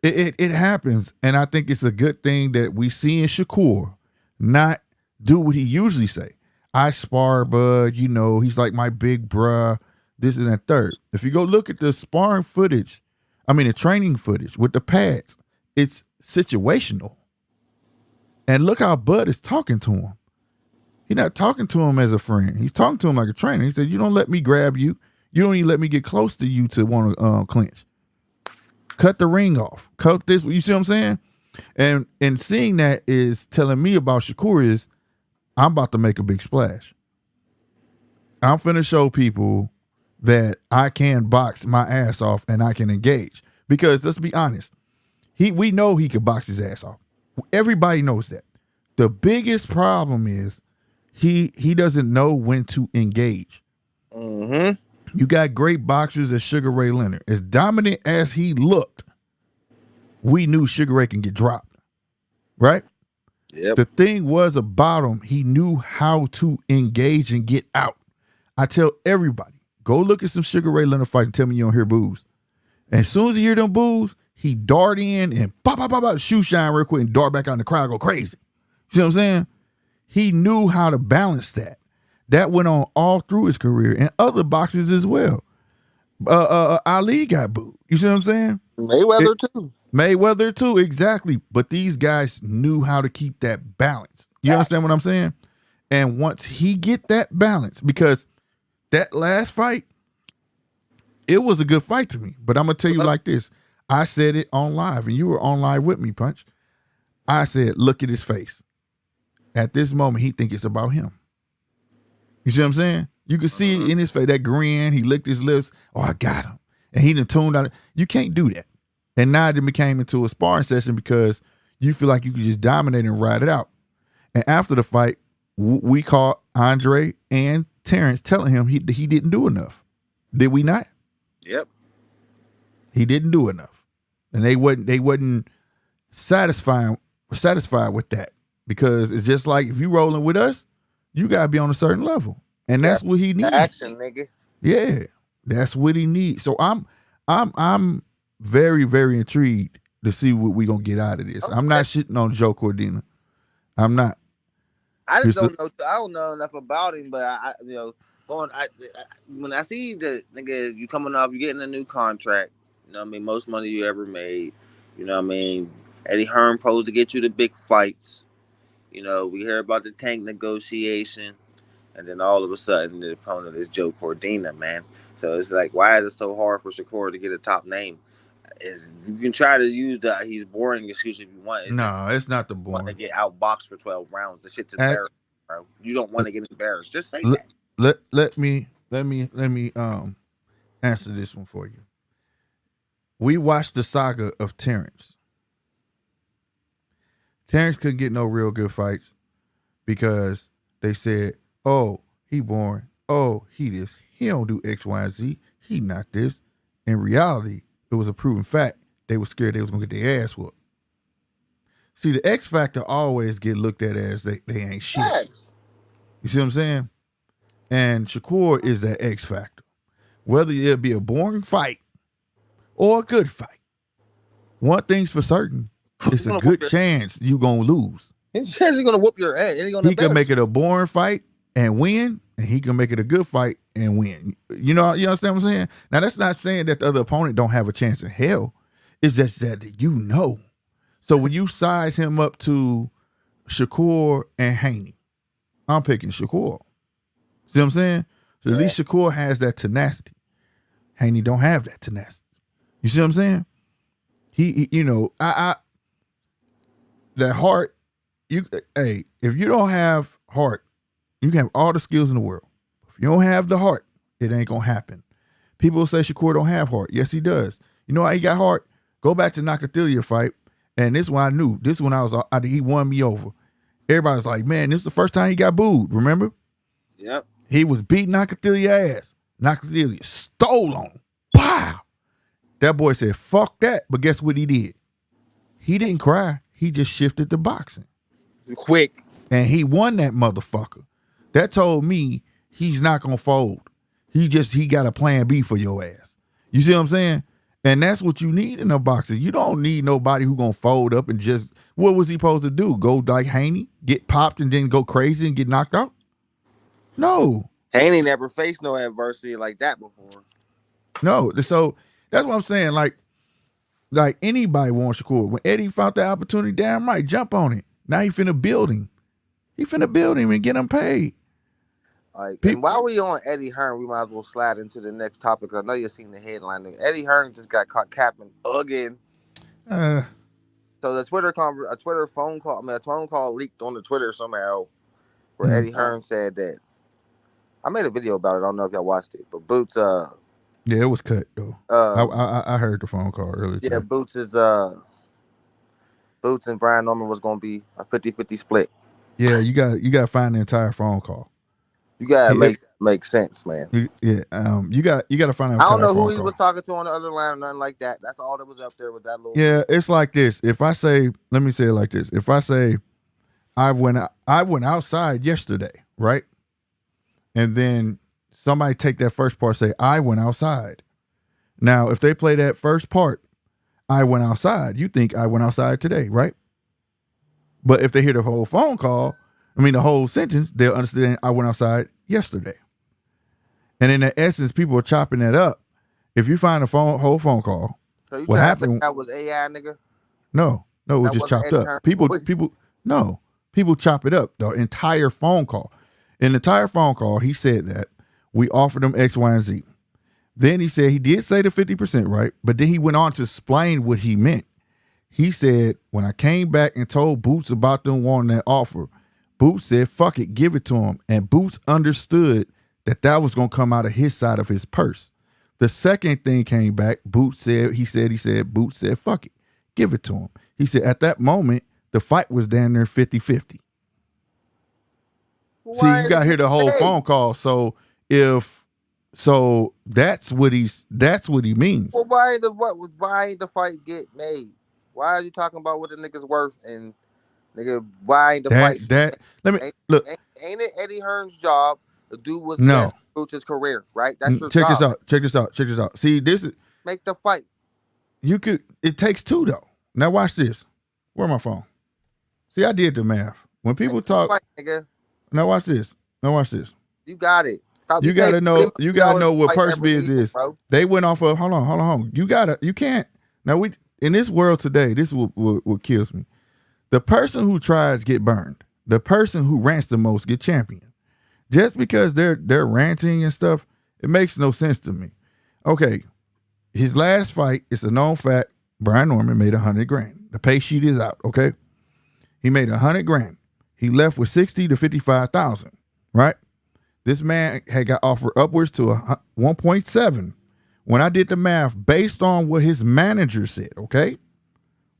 it happens, and I think it's a good thing that we see in Shakur not do what he usually say. I spar, bud. He's like my big bruh. This and that third. If you go look at the sparring footage, the training footage with the pads, it's situational. And look how Bud is talking to him. He's not talking to him as a friend. He's talking to him like a trainer. He said, "You don't let me grab you. You don't even let me get close to you to want to clinch. Cut the ring off. Cut this." You see what I'm saying? And seeing that is telling me about Shakur is I'm about to make a big splash. I'm finna show people that I can box my ass off and I can engage. Because let's be honest, we know he can box his ass off. Everybody knows that. The biggest problem is he doesn't know when to engage. Mm-hmm. You got great boxers as Sugar Ray Leonard. As dominant as he looked, we knew Sugar Ray can get dropped. Right? Yep. The thing was about him, he knew how to engage and get out. I tell everybody, go look at some Sugar Ray Leonard fight and tell me you don't hear boos. And as soon as you hear them boos, he dart in and pop, pop, pop, pop, shoe shine real quick and dart back out in the crowd, go crazy. See what I'm saying? He knew how to balance that. That went on all through his career and other boxers as well. Ali got booed. You see what I'm saying? Mayweather too. Mayweather too, exactly. But these guys knew how to keep that balance. You understand what I'm saying? And once he get that balance, because that last fight, it was a good fight to me. But I'm gonna tell you like this. I said it on live, and you were on live with me, Punch. I said, look at his face. At this moment, he think it's about him. You see what I'm saying? You can see it in his face, that grin. He licked his lips. Oh, I got him. And he done tuned out. You can't do that. And now it became into a sparring session because you feel like you could just dominate and ride it out. And after the fight, we caught Andre and Terrence telling him he didn't do enough. Did we not? Yep. He didn't do enough. And they wasn't satisfied with that. Because it's just like if you rolling with us, you gotta be on a certain level. And that's what he needs. Action, nigga. Yeah. That's what he needs. So I'm very, very intrigued to see what we gonna get out of this. I'm not shitting on Joe Cordina. I'm not. I just don't know. I don't know enough about him, but when I see the nigga, you coming off, you getting a new contract. You know what I mean? Most money you ever made. You know what I mean? Eddie Hearn posed to get you the big fights. We hear about the tank negotiation. and then all of a sudden the opponent is Joe Cordina, man. So it's like, why is it so hard for Shakur to get a top name? Is you can try to use the he's boring excuse if you want. It's just No, it's not the want to boring. get outboxed for 12 rounds. The shit's At, embarrassing, bro. You don't want to get embarrassed. Just say let, that. let me answer this one for you. We watched the saga of Terrence. Terrence couldn't get no real good fights because they said, oh, he boring. Oh, he this. He don't do X, Y, and Z. He not this. In reality, it was a proven fact. They were scared they was going to get their ass whooped. See, the X factor always get looked at as they ain't shit. Facts. You see what I'm saying? And Shakur is that X factor. Whether it be a boring fight or a good fight, one thing's for certain, it's a good chance you gonna lose. He's actually gonna whoop your ass. He can make it a boring fight and win, and he can make it a good fight and win. You know, you understand what I'm saying? Now that's not saying that the other opponent don't have a chance in hell. It's just that you know. So when you size him up to Shakur and Haney, I'm picking Shakur. See what I'm saying? So at least Shakur has that tenacity. Haney don't have that tenacity. You see what I'm saying? He you know, that heart, if you don't have heart, you can have all the skills in the world. If you don't have the heart, it ain't gonna happen. People say Shakur don't have heart. Yes, he does. You know how he got heart? Go back to Nakatilia fight, and this one I knew. This one he won me over. Everybody's like, man, this is the first time he got booed. Remember? Yep. He was beating Nakatilia ass. Nakatilia stole on him. Wow. That boy said, fuck that. But guess what he did? He didn't cry. He just shifted to boxing. Quick. And he won that motherfucker. That told me he's not going to fold. He got a plan B for your ass. You see what I'm saying? And that's what you need in a boxer. You don't need nobody who going to fold up and just, what was he supposed to do? Go like Haney? Get popped and then go crazy and get knocked out? No. Haney never faced no adversity like that before. No. So that's what I'm saying. Like anybody wants Shakur. When Eddie found that opportunity, damn right, jump on it. Now he finna build him. He finna build him and get him paid. Like, and while we on Eddie Hearn, we might as well slide into the next topic. I know you've seen the headline. Eddie Hearn just got caught capping again. So the a phone call leaked on the Twitter somehow, where Eddie Hearn said that. I made a video about it. I don't know if y'all watched it, but Boots. Yeah, it was cut though. I heard the phone call earlier. Yeah, Boots and Brian Norman was gonna be a 50-50 split. Yeah, you got to find the entire phone call. You gotta make sense, man. You got to find out. I don't know who he was talking to on the other line or nothing like that. That's all that was up there with that little. Yeah, it's like this. If I say, let me say it like this. If I say, I went outside yesterday, right? And then somebody take that first part, say, I went outside. Now, if they play that first part, I went outside, you think I went outside today, right? But if they hear the whole phone call, the whole sentence, they'll understand I went outside yesterday. And in the essence, people are chopping that up. If you find whole phone call, so you what happened? That was AI, nigga? No, it was just chopped up. People chop it up. The entire phone call. In the entire phone call, he said that we offered them X, Y, and Z. Then he said he did say the 50%, right? But then he went on to explain what he meant. He said, when I came back and told Boots about them wanting that offer, Boots said, fuck it, give it to him. And Boots understood that was going to come out of his side of his purse. The second thing came back, Boots said, Boots said, fuck it, give it to him. He said, at that moment, the fight was down there 50-50. See, you got to hear the whole phone call. So that's what he means. Well, why the fight get made? Why are you talking about what the nigga's worth and nigga? Why the fight? Let me look. Ain't it Eddie Hearn's job to do what's best for his career? Right. That's your job. Check this out. See, this is make the fight. It takes two though. Now watch this. Where my phone? See, I did the math. When people talk, fight, nigga. Now watch this. You got it. You gotta know. You gotta know what purse biz is. Bro. They went off of. Hold on. You can't. Now in this world today, this is what kills me. The person who tries get burned. The person who rants the most get champion. Just because they're ranting and stuff, it makes no sense to me. Okay, his last fight, it's a known fact. Brian Norman made $100,000. The pay sheet is out. Okay, he made $100,000. He left with 60 to 55,000. Right. This man had got offered upwards to 1.7. When I did the math based on what his manager said, okay?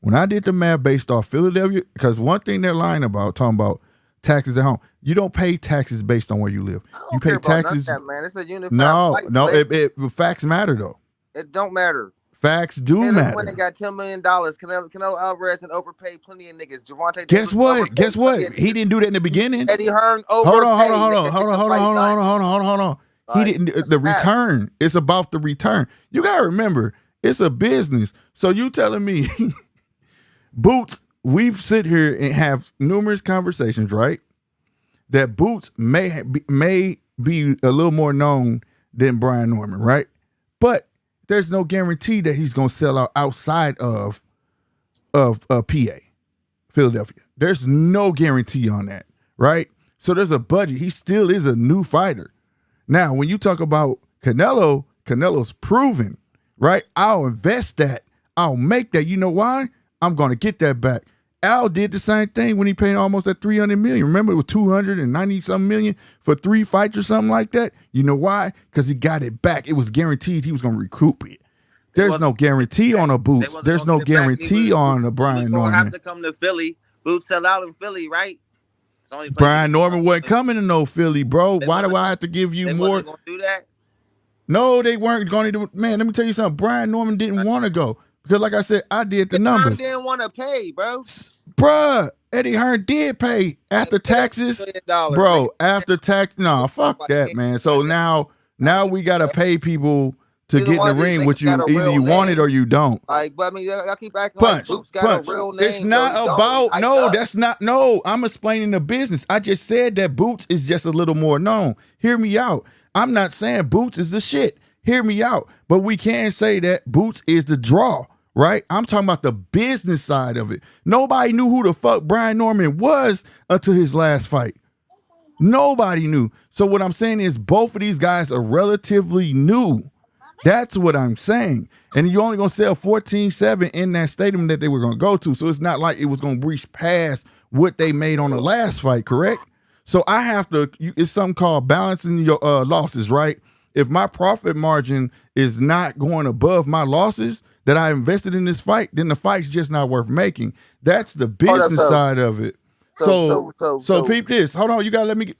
When I did the math based off Philadelphia, because one thing they're lying about, talking about taxes at home. You don't pay taxes based on where you live. You pay taxes. That, man. It's a unified no, facts matter though. It don't matter. Facts do matter. When they got $10 million, Canelo Alvarez and overpaid plenty of niggas. Javante. Guess what? He didn't do that in the beginning. Eddie Hearn overpaid. Hold on. He didn't. The return. It's about the return. You gotta remember, it's a business. So you telling me, Boots? We've sit here and have numerous conversations, right? That Boots may be a little more known than Brian Norman, right? But there's no guarantee that he's gonna sell out outside of PA, Philadelphia. There's no guarantee on that, right? So there's a budget. He still is a new fighter. Now, when you talk about Canelo's proven, right? I'll invest that. I'll make that. You know why? I'm going to get that back. Al did the same thing when he paid almost that $300 million. Remember, it was $290-something million for 3 fights or something like that. You know why? Because he got it back. It was guaranteed he was going to recoup it. There's no guarantee on a Boots. There's no guarantee on a Brian Norman. Have to come to Philly. Boots sell out in Philly, right? Brian Norman wasn't coming to no Philly, bro. Why do I have to give you more? Gonna do that? No, they weren't going to do. Man, let me tell you something. Brian Norman didn't want to go because, like I said, I did the numbers. Hearn didn't want to pay, bro. Bruh, Eddie Hearn did pay after taxes, bro. After tax, no, fuck that, man. So now we gotta pay people to get in the ring, which you either you want it or you don't. Like, but I mean, I keep acting punch, like Boots got a real name. It's not about that's not I'm explaining the business. I just said that Boots is just a little more known. Hear me out. I'm not saying Boots is the shit. Hear me out. But we can say that Boots is the draw, right? I'm talking about the business side of it. Nobody knew who the fuck Brian Norman was until his last fight. Nobody knew. So what I'm saying is both of these guys are relatively new. That's what I'm saying. And you're only going to sell 14.7 in that stadium that they were going to go to. So it's not like it was going to reach past what they made on the last fight, correct? So I have to, it's something called balancing your losses, right? If my profit margin is not going above my losses that I invested in this fight, then the fight's just not worth making. That's the business side of it. So peep this. Hold on, you gotta let me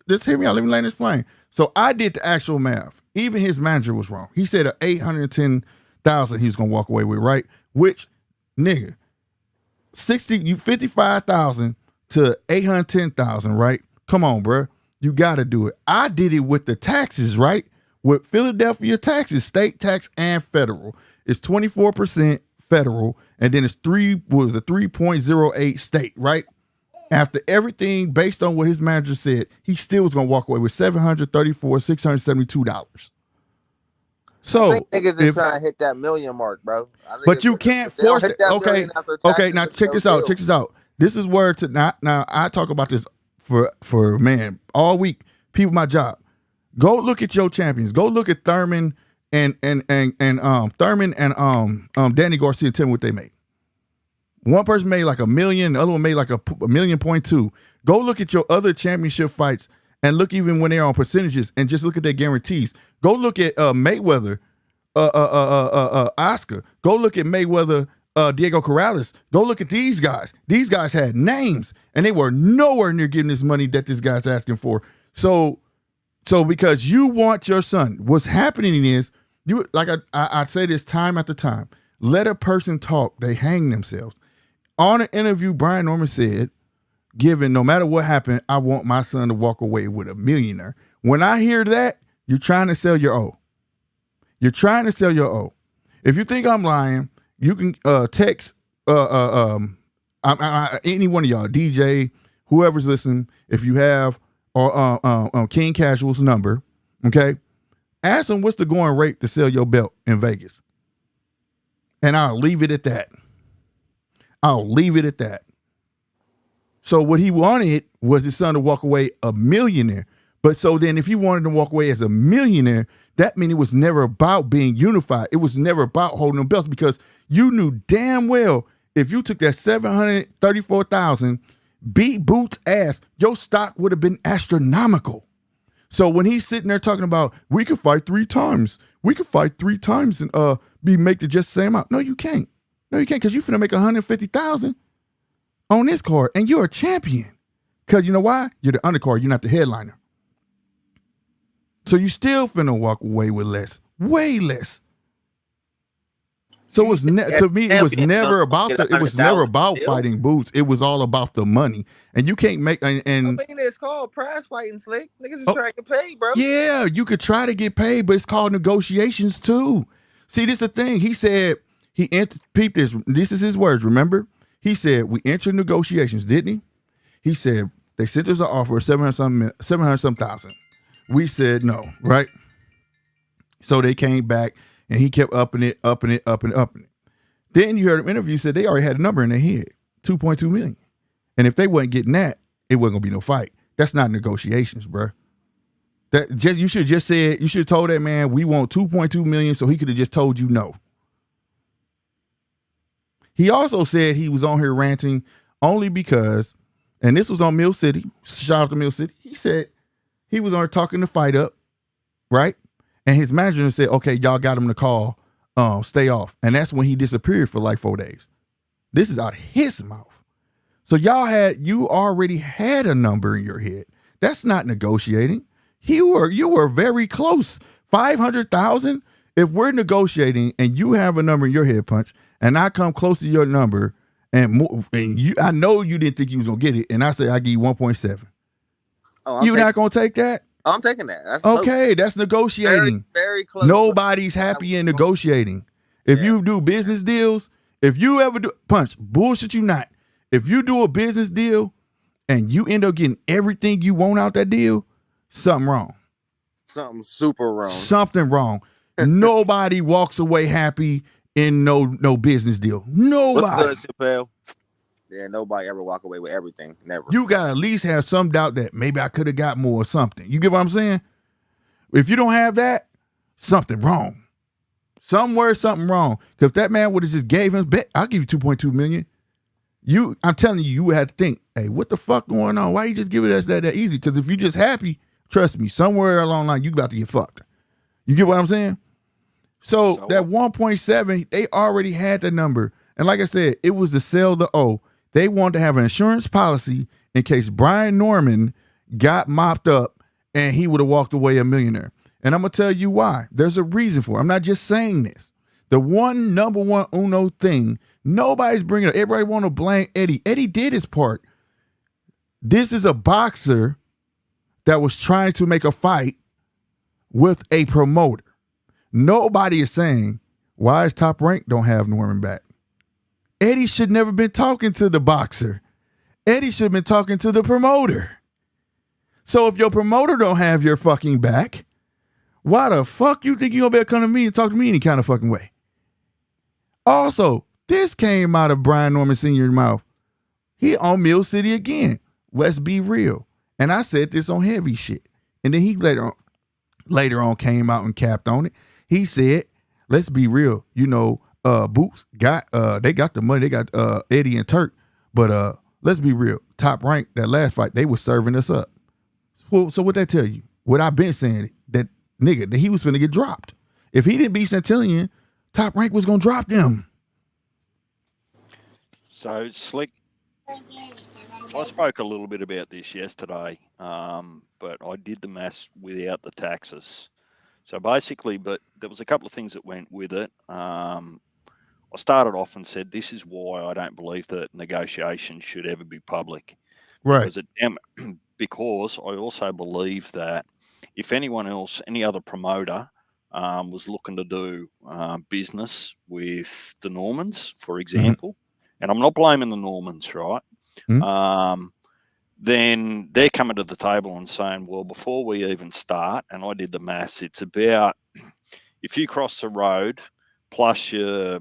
just hear me out. Let me explain. So I did the actual math. Even his manager was wrong. He said $810,000 he was gonna walk away with, right? Which, nigga, 55,000 to 810,000, right? Come on, bro. You gotta do it. I did it with the taxes, right? With Philadelphia taxes, state tax and federal. It's 24% federal, and then it's 3.08 state, right? After everything, based on what his manager said, he still was gonna walk away with $672. So I think niggas is trying to hit that million mark, bro. But you can't force it. Okay. Now check this out. This is where to now I talk about this for man all week. People, my job. Go look at your champions. Go look at Thurman and Danny Garcia and tell me what they made. One person made like $1 million, the other one made like $1.2 million. Go look at your other championship fights and look even when they're on percentages and just look at their guarantees. Go look at Mayweather, Oscar. Go look at Mayweather, Diego Corrales. Go look at these guys. These guys had names and they were nowhere near getting this money that this guy's asking for. So because you want your son, what's happening is you like I say this time after time. Let a person talk, they hang themselves. On an interview, Brian Norman said, given no matter what happened, I want my son to walk away with $1 million. When I hear that, you're trying to sell your O. You're trying to sell your O. If you think I'm lying, you can text any one of y'all, DJ, whoever's listening, if you have, or King Casual's number, okay? Ask him what's the going rate to sell your belt in Vegas. And I'll leave it at that. So what he wanted was his son to walk away a millionaire. But so then if he wanted to walk away as a millionaire, that meant it was never about being unified. It was never about holding them belts because you knew damn well if you took that 734,000, beat Boots' ass, your stock would have been astronomical. So when he's sitting there talking about we could fight 3 times, we could fight 3 times and make the just the same amount. No, you can't. No, you can't because you finna make 150,000 on this card and you're a champion. Because you know why? You're the undercard. You're not the headliner. So you still finna walk away with less, way less. So it was to me, it was never about fighting Boots. It was all about the money, and you can't make and I mean, it's called prize fighting, Slick. Niggas is trying to pay, bro. Yeah, you could try to get paid, but it's called negotiations too. See, this is the thing. He said he entered. Peep this. This is his words. Remember, he said we entered negotiations, didn't he? He said they sent us an offer of 700 thousand. We said no, right? So they came back. And he kept upping it. Then you heard him interview, said they already had a number in their head, 2.2 million. And if they wasn't getting that, it wasn't gonna be no fight. That's not negotiations, bro. You should have just said, you should have told that man we want 2.2 million, so he could have just told you no. He also said he was on here ranting only because, and this was on Mill City. Shout out to Mill City. He said he was on here talking the fight up, right? And his manager said, okay, y'all got him to call, stay off. And that's when he disappeared for like 4 days. This is out of his mouth. So you already had a number in your head. That's not negotiating. You were very close. 500,000. If we're negotiating and you have a number in your head, Punch, and I come close to your number I know you didn't think you was gonna get it, and I say I give you 1.7. You're not gonna take that? I'm taking that. That's okay. That's negotiating. Very, very close. Nobody's happy in negotiating. If you do business deals, if you ever do Punch, bullshit you not. If you do a business deal and you end up getting everything you want out that deal, something wrong. Something super wrong. Something wrong. Nobody walks away happy in no business deal. Nobody. What's good, Chappelle? Yeah, nobody ever walk away with everything. Never. You gotta at least have some doubt that maybe I could have got more or something. You get what I'm saying? If you don't have that, something wrong. Somewhere, something wrong. Because if that man would have just gave him, I'll give you 2.2 million. I'm telling you, you would have to think, hey, what the fuck going on? Why you just give it us that easy? Because if you just happy, trust me, somewhere along the line, you about to get fucked. You get what I'm saying? So that 1.7, they already had the number. And like I said, it was to sell the O. They wanted to have an insurance policy in case Brian Norman got mopped up and he would have walked away a millionaire. And I'm going to tell you why. There's a reason for it. I'm not just saying this. The number one uno thing, nobody's bringing it up. Everybody want to blame Eddie. Eddie did his part. This is a boxer that was trying to make a fight with a promoter. Nobody is saying, why is Top Rank don't have Norman back? Eddie should never been talking to the boxer. Eddie should have been talking to the promoter. So if your promoter don't have your fucking back, why the fuck you think you gonna be able to come to me and talk to me any kind of fucking way? Also, this came out of Brian Norman Sr.'s mouth. He on Mill City again. Let's be real. And I said this on heavy shit. And then he later on came out and capped on it. He said, let's be real. Boots they got the money. They got Eddie and Turk. But let's be real. Top Rank, that last fight, they was serving us up. So what that tell you? What I've been saying, that nigga, that he was finna get dropped. If he didn't beat Santillion, Top Rank was gonna drop them. So Slick, I spoke a little bit about this yesterday, but I did the maths without the taxes. So basically, but there was a couple of things that went with it. I started off and said, this is why I don't believe that negotiations should ever be public. Right. Because I also believe that if anyone else, any other promoter was looking to do business with the Normans, for example, and I'm not blaming the Normans, right? Then they're coming to the table and saying, well, before we even start, and I did the maths, it's about, if you cross the road, plus your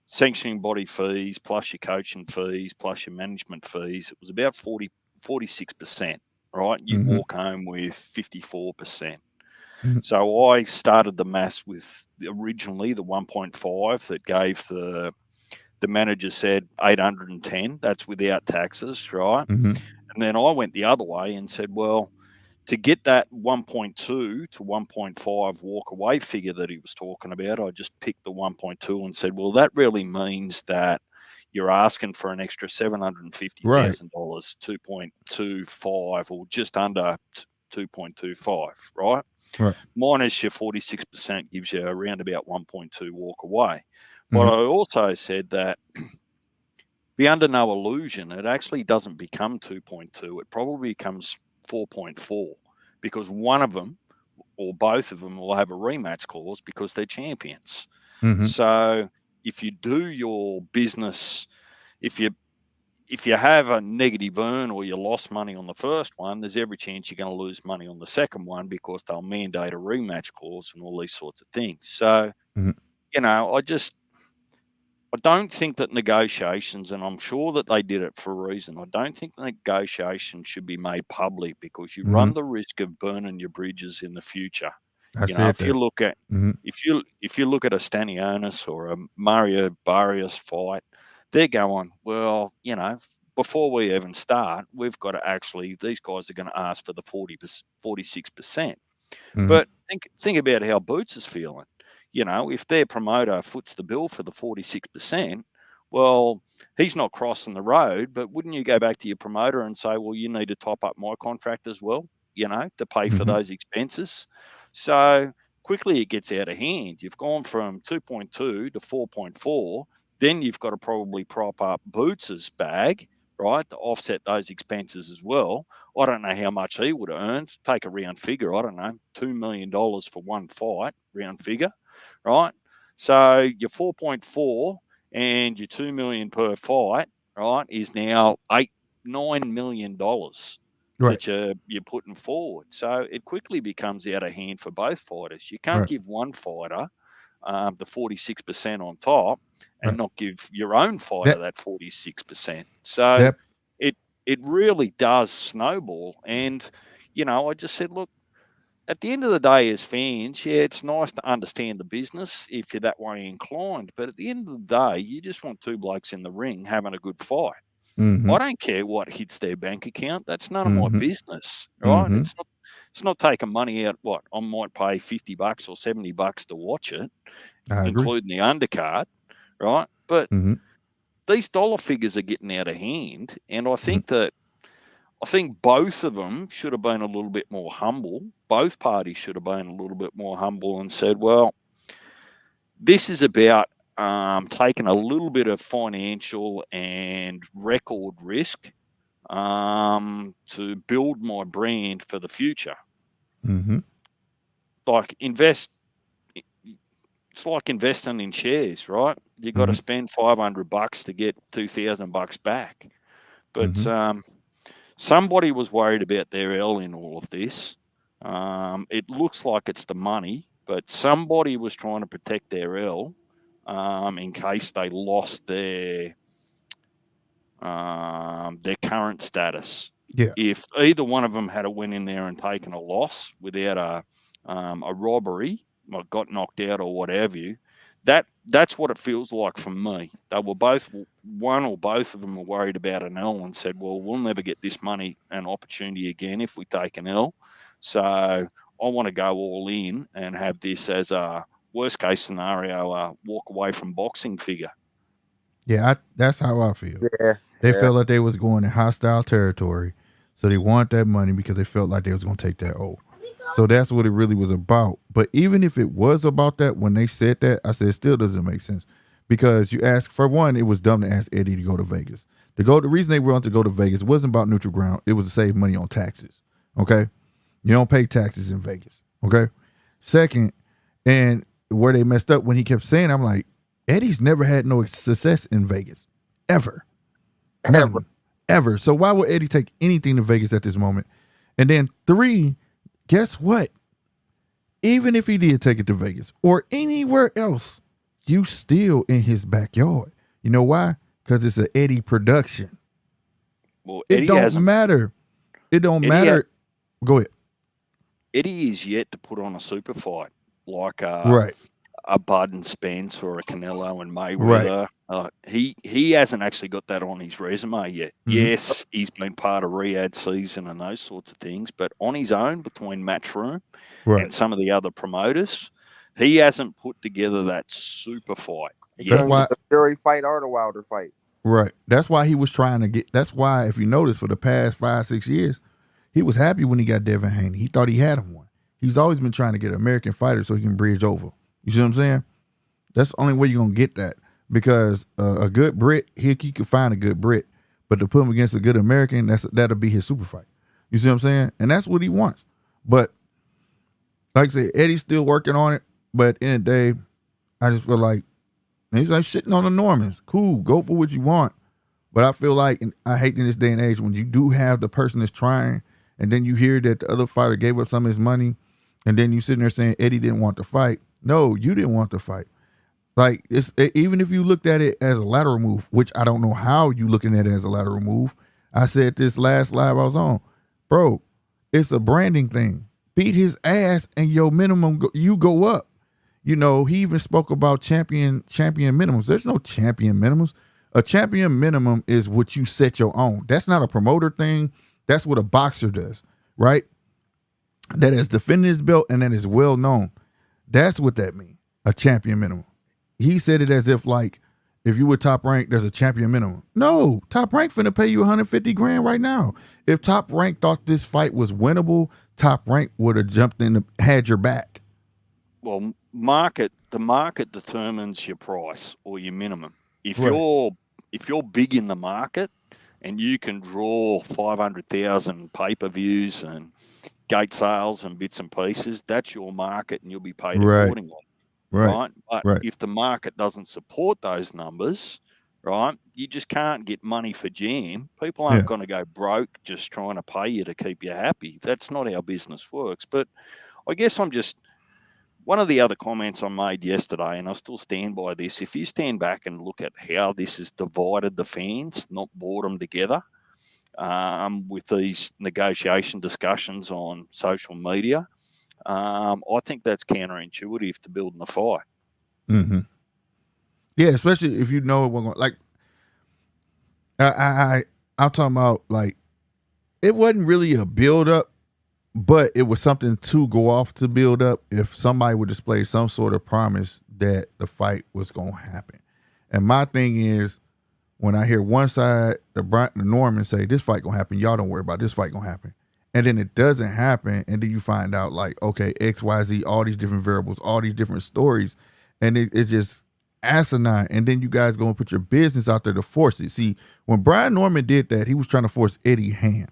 sanctioning body fees, plus your coaching fees, plus your management fees, it was about 46%, right? You'd Mm-hmm. walk home with 54%. Mm-hmm. So I started the maths with originally the 1.5 that gave the manager said 810. That's without taxes, right? Mm-hmm. And then I went the other way and said, well, to get that 1.2 to 1.5 walk away figure that he was talking about, I just picked the 1.2 and said, well, that really means that you're asking for an extra Right. $750,000, 2.25 or just under 2.25, right? Right. Minus your 46% gives you around about 1.2 walk away. But Mm-hmm. I also said that be under no illusion, it actually doesn't become 2.2. It probably becomes 4.4 because one of them or both of them will have a rematch clause because they're champions. Mm-hmm. So if you do your business, if you have a negative earn or you lost money on the first one, there's every chance you're going to lose money on the second one because they'll mandate a rematch clause and all these sorts of things. So, Mm-hmm. I don't think that negotiations, and I'm sure that they did it for a reason. I don't think the negotiations should be made public because you Mm-hmm. run the risk of burning your bridges in the future. I said If you that. look at Mm-hmm. if you look at a Stanionis or a Mario Barrios fight, they're going, well, before we even start, we've got to actually these guys are going to ask for the 46%. Mm-hmm. But think about how Boots is feeling. If their promoter foots the bill for the 46%, well, he's not crossing the road, but wouldn't you go back to your promoter and say, well, you need to top up my contract as well, to pay for Mm-hmm. those expenses? So quickly it gets out of hand. You've gone from 2.2 to 4.4. Then you've got to probably prop up Boots's bag, right, to offset those expenses as well. I don't know how much he would have earned. Take a round figure. I don't know, $2 million for one fight, round figure, right? So your 4.4 and your 2 million per fight, right, is now $9 million Right. that you're putting forward. So it quickly becomes out of hand for both fighters. You can't Right. give one fighter the 46% on top and Right. not give your own fighter That that 46%. So that it it really does snowball. And I just said, look, at the end of the day, as fans, yeah, it's nice to understand the business if you're that way inclined. But at the end of the day, you just want two blokes in the ring having a good fight. mm-hmm. I don't care what hits their bank account. That's none of my Mm-hmm. business, right? Mm-hmm. It's not taking money out. What I might pay $50 or $70 to watch it, I agree. including the undercard, right? But Mm-hmm. these dollar figures are getting out of hand, and I Mm-hmm. think that I think both of them should have been a little bit more humble. Both parties should have been a little bit more humble and said, well, this is about taking a little bit of financial and record risk to build my brand for the future. Mm-hmm. Like it's like investing in shares, right? You got to Mm-hmm. spend $500 to get $2,000 back. But Mm-hmm. somebody was worried about their L in all of this. It looks like it's the money, but somebody was trying to protect their L in case they lost their current status. Yeah. If either one of them had went in there and taken a loss without a robbery, or got knocked out or what have you, that's what it feels like for me. They were both one or both of them were worried about an L and said, "Well, we'll never get this money and opportunity again if we take an L." So I want to go all in and have this as a worst case scenario, walk away from boxing figure. Yeah. That's how I feel. Yeah, They yeah. felt like they was going in hostile territory, so they want that money because they felt like they was going to take that O. So that's what it really was about. But even if it was about that, when they said that, I said it still doesn't make sense because you ask for one, it was dumb to ask Eddie to go to Vegas. The reason they wanted to go to Vegas wasn't about neutral ground. It was to save money on taxes. Okay, you don't pay taxes in Vegas. Okay. Second, and where they messed up when he kept saying, I'm like, Eddie's never had no success in Vegas, ever. Ever. None. Ever. So why would Eddie take anything to Vegas at this moment? And then three, guess what? Even if he did take it to Vegas or anywhere else, you still in his backyard. You know why? Because it's an Eddie production. Well, It Eddie don't hasn't matter. it don't Eddie, matter. Go ahead. Eddie is yet to put on a super fight like Right. a Bud and Spence or a Canelo and Right. Mayweather. He hasn't actually got that on his resume yet. Mhm. Yes, he's been part of Riyadh season and those sorts of things, but on his own, between Matchroom Right. and some of the other promoters, he hasn't put together that super fight He yet. couldn't get the Fury fight or the Wilder fight. Right. That's why he was trying to get. That's why, if you notice, for the past 5-6 years, he was happy when he got Devin Haney. He thought he had him one. He's always been trying to get an American fighter so he can bridge over. You see what I'm saying? That's the only way you're gonna get that, because a good Brit, he could find a good Brit, but to put him against a good American, that'll be his super fight. You see what I'm saying? And that's what he wants. But like I said, Eddie's still working on it. But at the end of the day, I just feel like he's like shitting on the Normans. Cool, go for what you want. But I feel like, and I hate in this day and age, when you do have the person that's trying, and then you hear that the other fighter gave up some of his money, and then you sitting there saying Eddie didn't want to fight. No, you didn't want to fight. Like, it's even if you looked at it as a lateral move, which I don't know how you looking at it as a lateral move. I said this last live I was on, bro. It's a branding thing. Beat his ass, and your minimum you go up. You know, he even spoke about champion minimums. There's no champion minimums. A champion minimum is what you set your own. That's not a promoter thing. That's what a boxer does, right? That has defended his belt and that is well known. That's what that means. A champion minimum. He said it as if, like, if you were Top Rank, there's a champion minimum. No, Top Rank finna pay you 150 grand right now. If Top Rank thought this fight was winnable, Top Rank would have jumped in and had your back. Well, the market determines your price or your minimum. If Right. you're big in the market and you can draw 500,000 pay-per-views and gate sales and bits and pieces, that's your market and you'll be paid Right. accordingly. Right. But Right. if the market doesn't support those numbers, right, you just can't get money for jam. People aren't Yeah. going to go broke just trying to pay you to keep you happy. That's not how business works. But I guess one of the other comments I made yesterday, and I still stand by this, if you stand back and look at how this has divided the fans, not brought them together, with these negotiation discussions on social media, I think that's counterintuitive to building a fight. Mm-hmm. Yeah, especially if you know we're going. Like, I'm talking about, like, it wasn't really a build up, but it was something to go off to build up if somebody would display some sort of promise that the fight was going to happen. And my thing is, when I hear one side, the Normans say this fight gonna happen, y'all don't worry about it, this fight gonna happen, and then it doesn't happen, and then you find out, like, okay, XYZ, all these different variables, all these different stories, and it's just asinine. And then you guys gonna put your business out there to force it. See, when Brian Norman did that, he was trying to force Eddie's hand.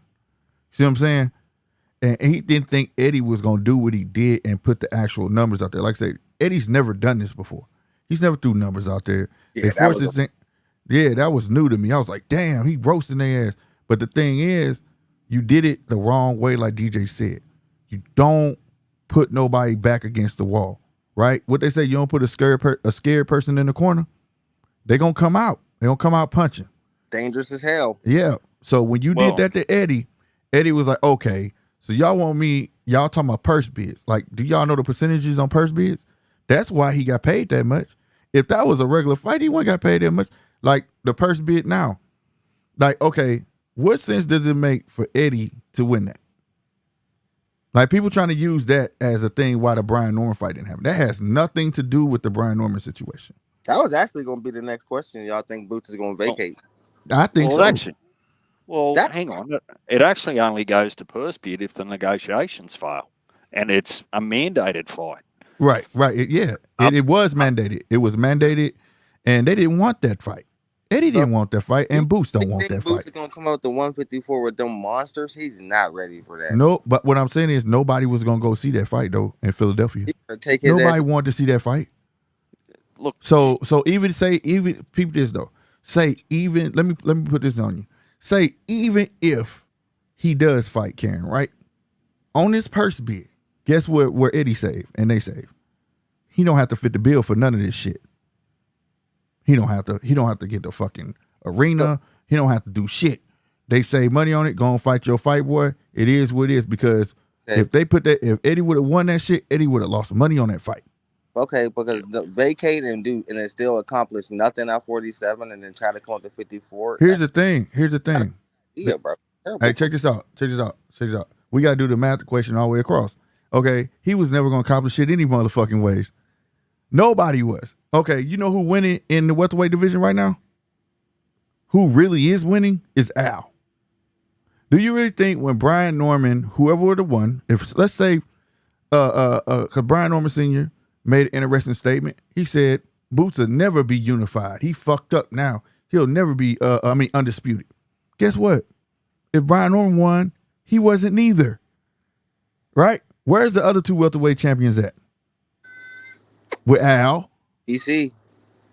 See what I'm saying? And he didn't think Eddie was gonna do what he did and put the actual numbers out there. Like I said, Eddie's never done this before. He's never threw numbers out there. Yeah, They forced his thing. Yeah, that was new to me. I was like, damn, he roasting their ass. But the thing is, you did it the wrong way, like DJ said. You don't put nobody back against the wall, right? What they say, you don't put a scared person in the corner, they gonna come out. They gonna come out punching. Dangerous as hell. Yeah. So when you did that to Eddie, Eddie was like, okay, so y'all want me, y'all talking about purse bids. Like, do y'all know the percentages on purse bids? That's why he got paid that much. If that was a regular fight, he wouldn't got paid that much. Like the purse bid now. Like, okay, what sense does it make for Eddie to win that? Like, people trying to use that as a thing why the Brian Norman fight didn't happen. That has nothing to do with the Brian Norman situation. That was actually going to be the next question. Y'all think Boots is going to vacate? I think so. Hang on. It actually only goes to purse bid if the negotiations fail, and it's a mandated fight. Right. It was mandated. It was mandated, and they didn't want that fight. Eddie didn't want that fight, and Boots don't want that Boots fight. is going to come out to 154 with them monsters. He's not ready for that. No, but what I'm saying is nobody was going to go see that fight, though, in Philadelphia. Nobody wanted to see that fight. Look. So even people this though. Say even let me put this on you. Say even if he does fight Karen, right? On this purse bid, guess what? Where Eddie saved and they saved. He don't have to fit the bill for none of this shit. He don't have to get the fucking arena. He don't have to do shit. They save money on it. Go and fight your fight, boy. It is what it is because Okay. if Eddie would have won that shit, Eddie would have lost money on that fight. Okay, because the vacate and do and then still accomplish nothing at 47 and then try to come up to 54. Here's the thing. Yeah, bro. Hey, check this out. We gotta do the math equation all the way across. Okay, he was never gonna accomplish shit any motherfucking ways. Nobody was. Okay, you know who winning in the welterweight division right now? Who really is winning is Al. Do you really think when Brian Norman, whoever would have won, if let's say, cause Brian Norman Sr. made an interesting statement. He said Boots will never be unified. He fucked up now. He'll never be, undisputed. Guess what? If Brian Norman won, he wasn't neither. Right? Where's the other two welterweight champions at? With Al. EC.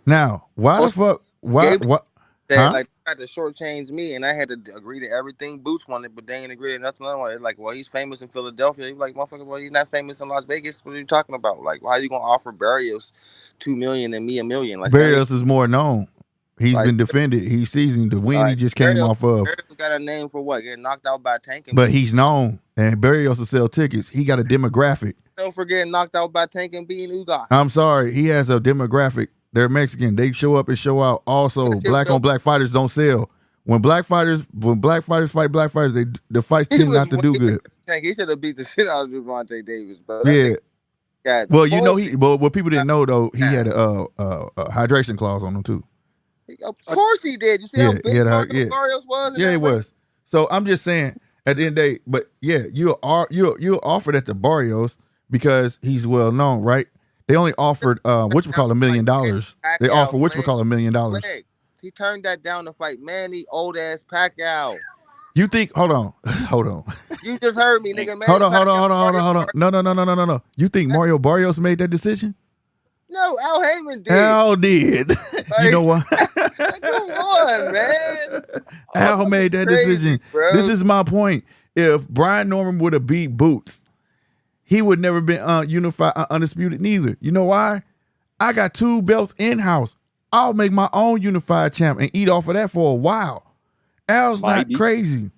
Now, why the fuck? Why? What? Said, Huh? like, tried to shortchange me, and I had to agree to everything Boots wanted, but they ain't agree to nothing I wanted. Like, well, he's famous in Philadelphia. He's like, motherfucker, well, he's not famous in Las Vegas. What are you talking about? Like, why are you gonna offer Barrios $2 million and me $1 million? Like, Barrios is more known. He's like, been defended. He's seasoned. The win he like, just came off of. Barrios got a name for what? Getting knocked out by Tank. But he's known, and Barrios will sell tickets. He got a demographic. Don't forget knocked out by Tank and being Ugas. I'm sorry, he has a demographic. They're Mexican. They show up and show out. Also, black on black fighters don't sell. When black fighters fight black fighters, the fights tend not to do good. Tank, he should have beat the shit out of Gervonta Davis, bro. Yeah. Well, you know But what people didn't know though, he had a hydration clause on him too. Of course he did. You see how big Barrios was? Yeah, he was. So I'm just saying, at the end of the day, but yeah, you're offered at the Barrios because he's well known, right? They only offered $1 million. They offered $1 million. He turned that down to fight Manny old ass Pacquiao. You think? Hold on. You just heard me, nigga. Man, hold on. No. You think Mario Barrios made that decision? No, Al Heyman did. Al did. You know what? Come on, man. Al made that decision. Bro. This is my point. If Brian Norman would have beat Boots, he would never been unified, undisputed neither. You know why? I got 2 belts in-house. I'll make my own unified champ and eat off of that for a while. Al's not crazy.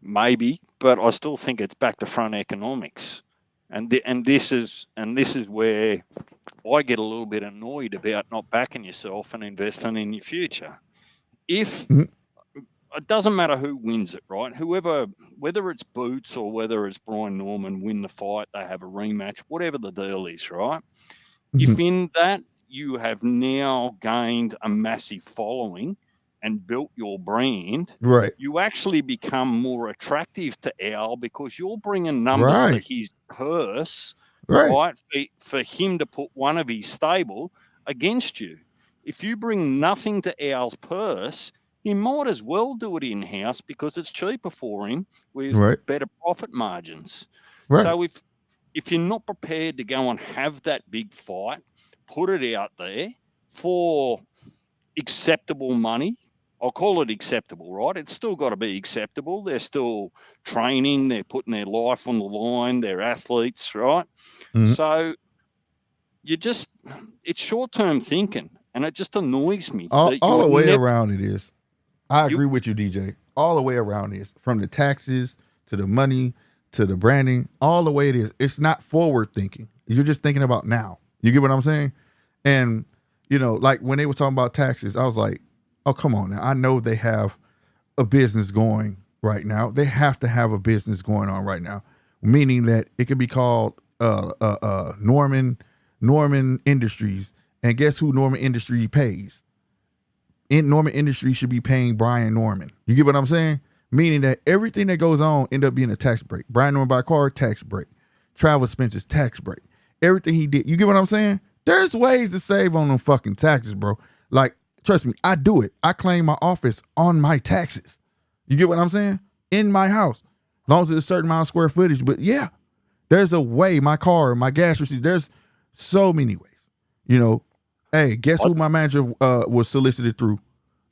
Maybe, but I still think it's back to front economics. And this is where I get a little bit annoyed about not backing yourself and investing in your future. If it doesn't matter who wins it, right? Whoever, whether it's Boots or whether it's Brian Norman win the fight, they have a rematch, whatever the deal is, right? If in that you have now gained a massive following and built your brand, right, you actually become more attractive to Al because you're bringing numbers for his purse, right? For him to put one of his stable against you. If you bring nothing to Al's purse, he might as well do it in-house because it's cheaper for him with better profit margins. Right. So if you're not prepared to go and have that big fight, put it out there for acceptable money. I'll call it acceptable, right? It's still got to be acceptable. They're still training. They're putting their life on the line. They're athletes, right? So it's short-term thinking, and it just annoys me. All the way around it is. I agree with you, DJ. All the way around is. From the taxes to the money to the branding, all the way it is. It's not forward thinking. You're just thinking about now. You get what I'm saying? And, like when they were talking about taxes, I was like, oh, come on now. I know they have a business going right now. They have to have a business going on right now, meaning that it could be called Norman Industries. And guess who Norman Industries pays? Norman Industries should be paying Brian Norman. You get what I'm saying? Meaning that everything that goes on end up being a tax break. Brian Norman by car, tax break. Travel expenses, tax break. Everything he did. You get what I'm saying? There's ways to save on them fucking taxes, bro. Like, trust me, I do it. I claim my office on my taxes. You get what I'm saying? In my house. As long as it's a certain amount of square footage. But yeah, there's a way. My car, my gas receipt, there's so many ways. Hey, guess who my manager was solicited through?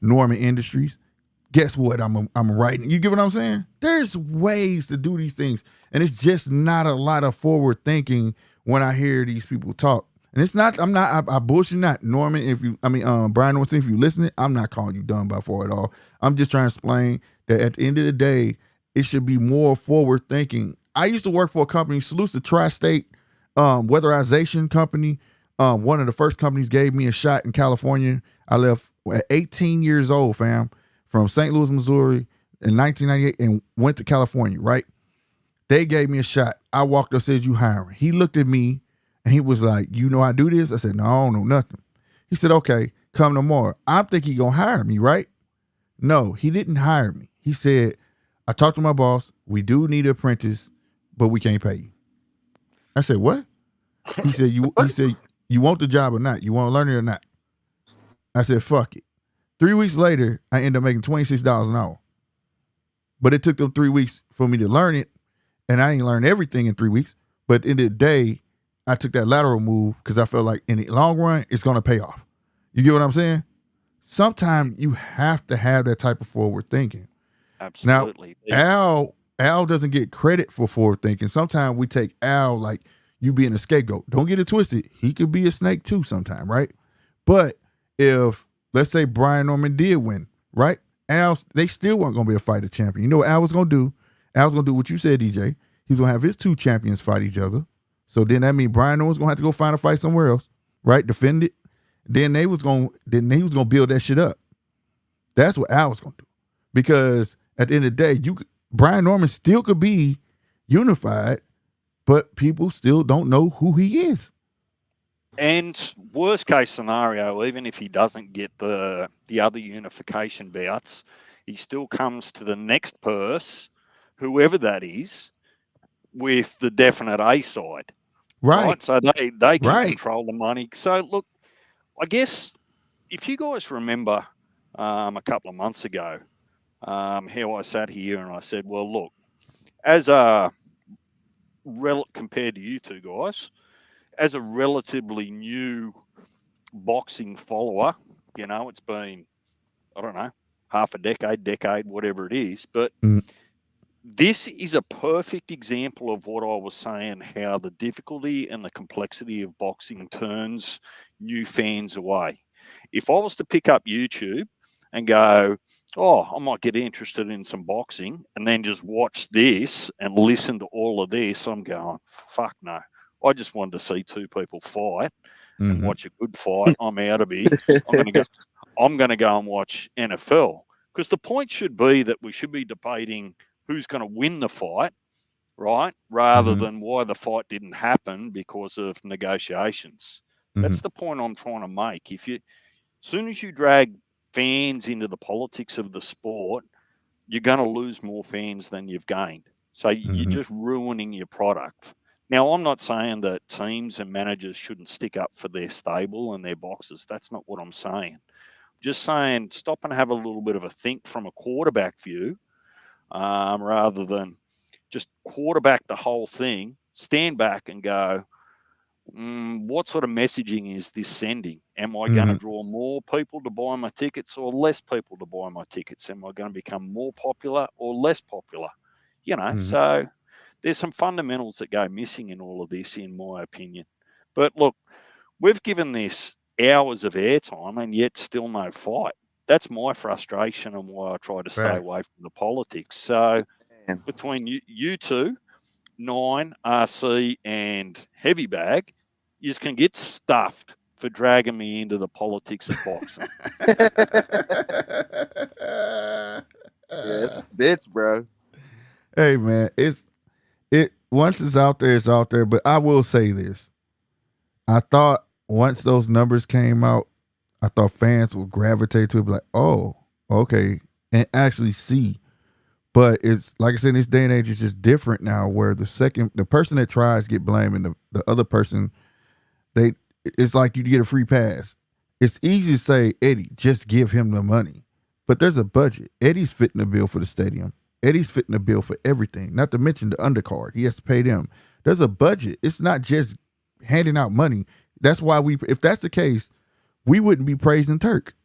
Norman Industries. Guess what? I'm writing. You get what I'm saying? There's ways to do these things. And it's just not a lot of forward thinking when I hear these people talk. And it's not, I bullshit not. Norman, Brian Norman, if you listening, I'm not calling you dumb by far at all. I'm just trying to explain that at the end of the day, it should be more forward thinking. I used to work for a company, salutes to Tri-State Weatherization Company. One of the first companies gave me a shot in California. I left at 18 years old, fam, from St. Louis, Missouri in 1998 and went to California, right? They gave me a shot. I walked up, said, "You hiring?" He looked at me and he was like, "You know I do this?" I said, "No, I don't know nothing." He said, "Okay, come tomorrow." I think he gonna hire me, right? No, he didn't hire me. He said, "I talked to my boss. We do need an apprentice, but we can't pay you." I said, "What?" He said, "You want the job or not? You want to learn it or not?" I said, "Fuck it." 3 weeks later, I ended up making $26 an hour. But it took them 3 weeks for me to learn it, and I didn't learn everything in 3 weeks. But in the day, I took that lateral move because I felt like in the long run, it's gonna pay off. You get what I'm saying? Sometimes you have to have that type of forward thinking. Absolutely. Now, Al doesn't get credit for forward thinking. Sometimes we take Al like you being a scapegoat. Don't get it twisted. He could be a snake too sometime, right? But if, let's say, Brian Norman did win, right? Al, they still weren't going to be a fighter champion. You know what Al was going to do? Al was going to do what you said, DJ. He's going to have his two champions fight each other. So then that means Brian Norman's going to have to go find a fight somewhere else, right? Defend it. Then he was going to build that shit up. That's what Al was going to do. Because at the end of the day, Brian Norman still could be unified, but people still don't know who he is. And worst case scenario, even if he doesn't get the other unification bouts, he still comes to the next purse, whoever that is, with the definite A side. Right. So they can control the money. So look, I guess if you guys remember a couple of months ago, how I sat here and I said, well, look, as a compared to you two guys, as a relatively new boxing follower, it's been, I don't know, half a decade, whatever it is. But this is a perfect example of what I was saying, how the difficulty and the complexity of boxing turns new fans away. If I was to pick up YouTube and go, oh, I might get interested in some boxing, and then just watch this and listen to all of this, I'm going, fuck no. I just wanted to see two people fight and watch a good fight. I'm out of here. I'm going to go and watch NFL, because the point should be that we should be debating who's going to win the fight, right? Rather than why the fight didn't happen because of negotiations. That's the point I'm trying to make. As soon as you drag fans into the politics of the sport, you're going to lose more fans than you've gained. So you're just ruining your product. Now, I'm not saying that teams and managers shouldn't stick up for their stable and their boxers. That's not what I'm saying. Just saying, stop and have a little bit of a think from a quarterback view, rather than just quarterback the whole thing, stand back and go, what sort of messaging is this sending? Am I going to draw more people to buy my tickets or less people to buy my tickets? Am I going to become more popular or less popular? So there's some fundamentals that go missing in all of this, in my opinion. But look, we've given this hours of airtime and yet still no fight. That's my frustration and why I try to stay away from the politics. So between you two, 9, RC, and Heavy Bag, you can get stuffed for dragging me into the politics of boxing. Yeah, it's a bitch, bro. Hey man, it once it's out there, it's out there. But I will say this: I thought once those numbers came out, I thought fans would gravitate to it, be like, "Oh, okay," and actually see. But it's like I said, in this day and age, it's just different now. Where the person that tries get blamed, and the other person, it's like you get a free pass. It's easy to say, Eddie, just give him the money, but there's a budget. Eddie's fitting the bill for the stadium. Eddie's fitting the bill for everything. Not to mention the undercard. He has to pay them. There's a budget. It's not just handing out money. That's why if that's the case, we wouldn't be praising Turk.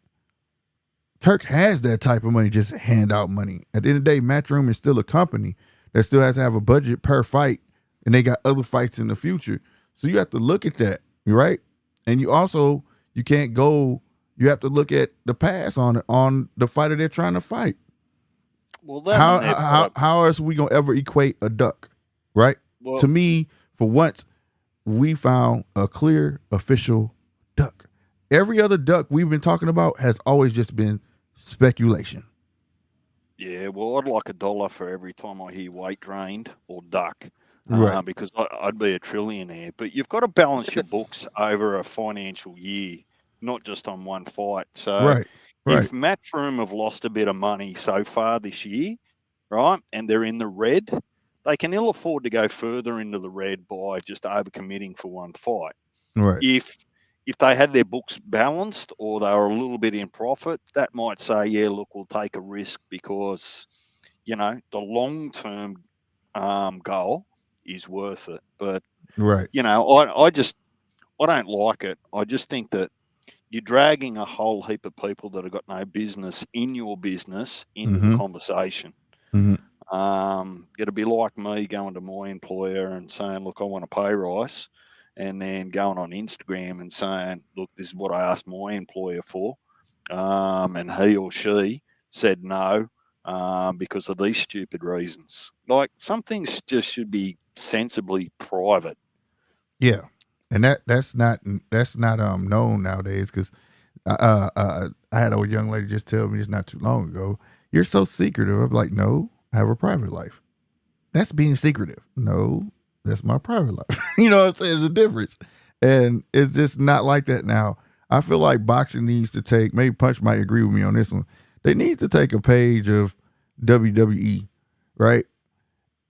Turk has that type of money, just hand out money. At the end of the day, Matchroom is still a company that still has to have a budget per fight, and they got other fights in the future. So you have to look at that, right? And you have to look at the pass on the fighter they're trying to fight. Well, them and they've got a how else are we gonna ever equate a duck, right? well. To me, for once, we found a clear official duck. Every other duck we've been talking about has always just been speculation. Yeah, well, I'd like $1 for every time I hear weight drained or duck, Right, because I'd be a trillionaire. But you've got to balance your books over a financial year, not just on one fight. So right, right, if Matchroom have lost a bit of money so far this year, right, and they're in the red, they can ill afford to go further into the red by just overcommitting for one fight. right, If they had their books balanced or they were a little bit in profit, that might say, yeah, look, we'll take a risk because the long term goal is worth it. But right. I don't like it. I just think that you're dragging a whole heap of people that have got no business in your business into the Mm-hmm. conversation. Mm-hmm. It'll be like me going to my employer and saying, look, I want a pay rise, and then going on Instagram and saying, look, this is what I asked my employer for. And he or she said no, because of these stupid reasons. Like, some things just should be sensibly private. Yeah, and that's not known nowadays because I had a young lady just tell me just not too long ago, "You're so secretive." I'm like, "No, I have a private life." That's being secretive. No, that's my private life. You know what I'm saying? There's a difference. And it's just not like that now. I feel like boxing needs to take, maybe Punch might agree with me on this one. They need to take a page of WWE, right?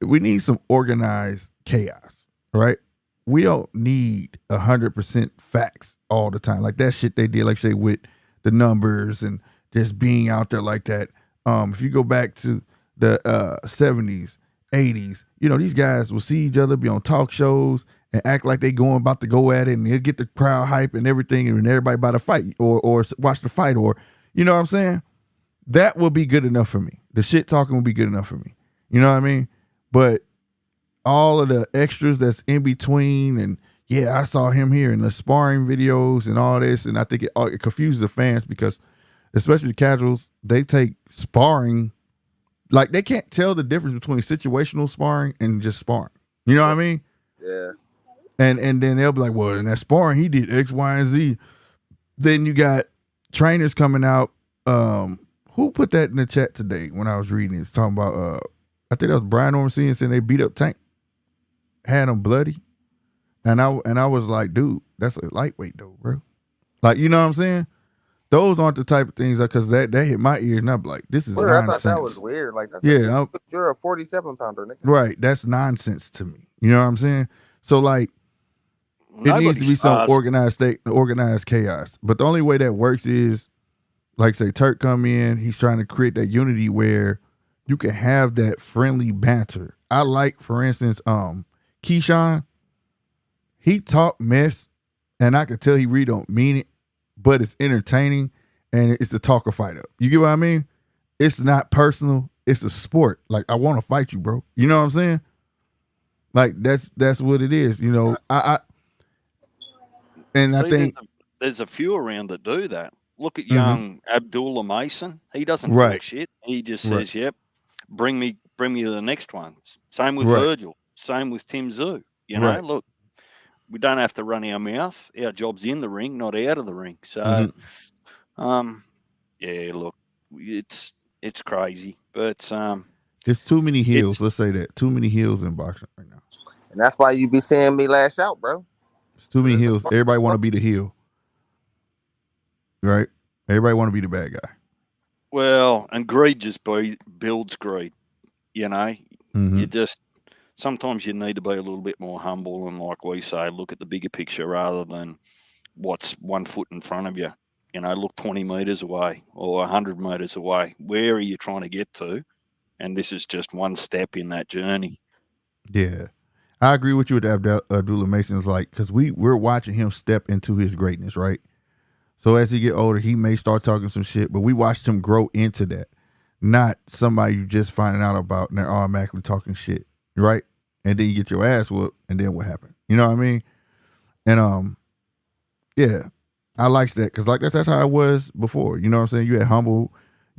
We need some organized chaos, right? We don't need 100% facts all the time. Like that shit they did, like say with the numbers and just being out there like that. If you go back to the 70s, 80s, these guys will see each other, be on talk shows and act like they going about to go at it, and they'll get the crowd hype and everything, and everybody about to fight or watch the fight, or you know what I'm saying? That will be good enough for me. The shit talking will be good enough for me. You know what I mean? But all of the extras that's in between, and yeah, I saw him here in the sparring videos and all this, and I think it confuses the fans because, especially the casuals, they take sparring like they can't tell the difference between situational sparring and just sparring. You know what I mean? Yeah. And then they'll be like, well, in that sparring he did X, Y, and Z. Then you got trainers coming out. Who put that in the chat today when I was reading it? It's talking about I think that was Brian Ormsey saying they beat up Tank, had him bloody. And I was like, dude, that's a lightweight though, bro. Like, you know what I'm saying? Those aren't the type of things because that hit my ear, and I'm like, this is Weird. nonsense. I thought that was weird. Like, that's Yeah, you're a 47-pounder, nigga. right. That's nonsense to me. You know what I'm saying? So like, it needs to be some organized chaos. But the only way that works is, like, say, Turk come in, he's trying to create that unity where you can have that friendly banter. I like, for instance, Keyshawn. He talk mess, and I could tell he really don't mean it, but it's entertaining, and it's a talker fight up. You get what I mean? It's not personal. It's a sport. Like, I want to fight you, bro. You know what I'm saying? Like, that's what it is. I think there's a few around that do that. Look at young Abdullah Mason. He doesn't right, talk shit. He just right, says, "Yep, bring me to the next one." Same with right, Virgil. Same with Tim Zoo. right. Look, we don't have to run our mouth. Our job's in the ring, not out of the ring. So, yeah, look, it's crazy, but It's too many heels. Let's say that. Too many heels in boxing right now. And that's why you be seeing me lash out, bro. It's too many heels. Everybody want to be the heel. Right? Everybody want to be the bad guy. Well, and greed just builds greed. You just, sometimes you need to be a little bit more humble and, like we say, look at the bigger picture rather than what's 1 foot in front of you. Look 20 meters away or 100 meters away. Where are you trying to get to? And this is just one step in that journey. Yeah. I agree with you with Abdullah Mason's, like, because we're watching him step into his greatness, right? So as he get older, he may start talking some shit, but we watched him grow into that. Not somebody you just finding out about and they're automatically talking shit, right? And then you get your ass whooped, and then what happened? You know what I mean? And yeah, I like that because like that's how I was before. You know what I'm saying? You had humble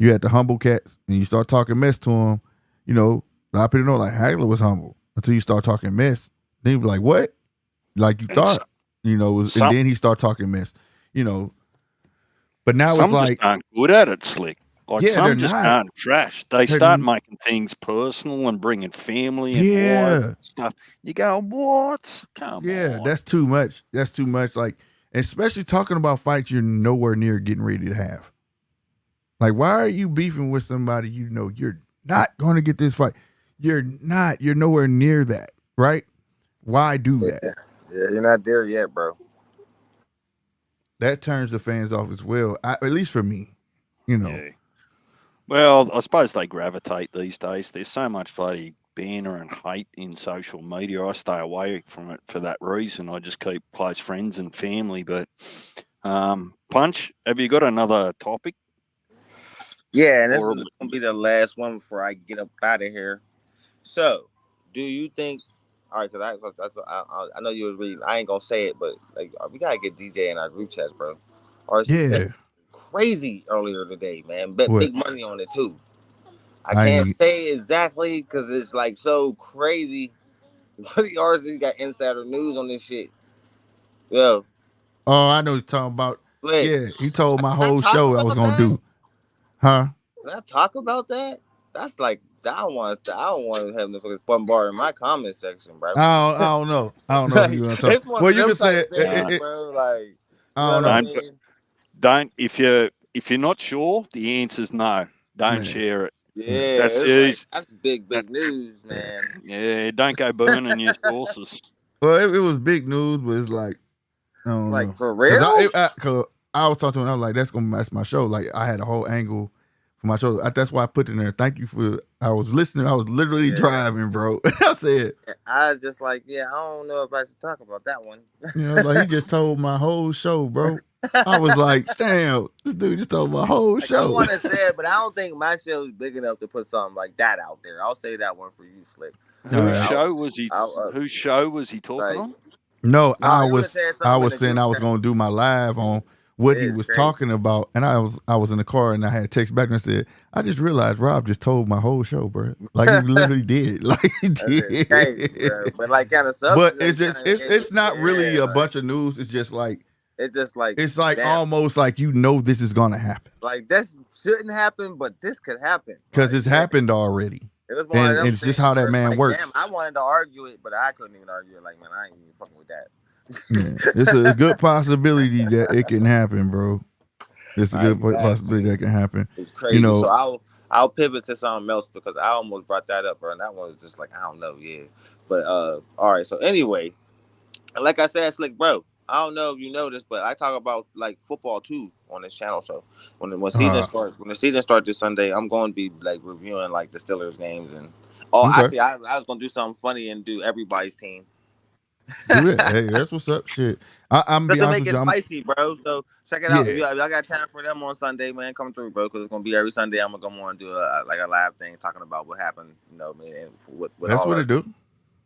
you had the humble cats, and you start talking mess to them. You know, a lot of people know like Hagler was humble until you start talking mess. Then you be like, what? Like you And thought, you know, and some then he start talking mess. You know, but now it's some just like, aren't good at it, Slick. Like yeah, they're some just not. aren't trash. They They're start making things personal and bringing family and wives yeah, and stuff. You go, what? Come yeah. on. That's too much. That's too much. Like, especially talking about fights you're nowhere near getting ready to have. Like, why are you beefing with somebody you know you're not going to get this fight? You're not. You're nowhere near that, right? Why do that? Yeah, you're not there yet, bro. That turns the fans off as well. At least for me, you know. Yeah. Well, I suppose they gravitate these days. There's so much bloody banter and hate in social media. I stay away from it for that reason. I just keep close friends and family. But Punch, have you got another topic? Yeah, and this is Or gonna be the last one before I get up out of here. So, do you think? All right, because I know you was reading. I ain't gonna say it, but like we gotta get DJ in our group chats, bro. RC Yeah. said crazy earlier today, man. Bet What? big money on it too. I I can't ain't. say exactly because it's like so crazy. But the RC got insider news on this shit. Yo, Oh, I know he's talking about. Slick. Yeah, he told my Can I whole talk show I was about gonna that? do. Huh? Can I talk about that? That's like I don't want him to bombard in my comment section, bro. I don't know. I don't know if Like, you want to talk. it's one Well, of you them can say type things, it. bro. Like, you I know don't what I know. don't mean? don't if you're not sure, the answer's no. Don't Man. share it. Yeah, That's it's like easy. that's big That, news, Yeah. man. yeah, don't go burning your sources. Well, it was big news, but it's like I It's don't like know. for Cause real. cause I was talking to him. I was like, that's my show. Like I had a whole angle for my show. That's why I put it in there. Thank you for. I was listening. I was literally Yeah. driving, bro. I said, I was just like, yeah, I don't know if I should talk about that one. you know, like he just told my whole show, bro. I was like, damn, this dude just told my whole Like, I show. want to say it, but I don't think my show is big enough to put something like that out there. I'll say that one for you, Slick. Whose right. show was he? I'll, Whose show was he talking like, on? No, no, he was saying I something in was the saying group I was chat. gonna do my live on what he It's was crazy. talking about, and I was in the car and I had text back and I said, I just realized Rob just told my whole show, bro. Like he literally did, like he That's just crazy, bro. did. But like, kind of But substance. it's just it's not really a bunch of news. It's just like It's just like it's like damn. almost like you know this is gonna happen Like this shouldn't happen, but this could happen because like, it's happened already, It was one and of them it's just things how that where, man like, works. damn, I wanted to argue it, but I couldn't even argue it. Like, man, I ain't even fucking with that. Yeah, it's a good possibility that it can happen, bro. It's a good Exactly. possibility that can happen. It's crazy. You know, So I'll pivot to something else because I almost brought that up, bro. And that one was just like, I don't know, yeah. But all right. So anyway, like I said, Slick, bro, I don't know if you know this, but I talk about like football too on this channel. So when the season starts this Sunday, I'm going to be like reviewing like the Steelers games and Okay. actually I was going to do something funny and do everybody's team. Do it. Hey, that's what's up. Shit. I'm Just be to honest make with it you. spicy, bro. So check it out. If Yeah. y'all got time for them on Sunday, man, come through, bro. Because it's gonna be every Sunday. I'm gonna come on and do a live thing talking about what happened. You know, man, and what That's all what our, it do.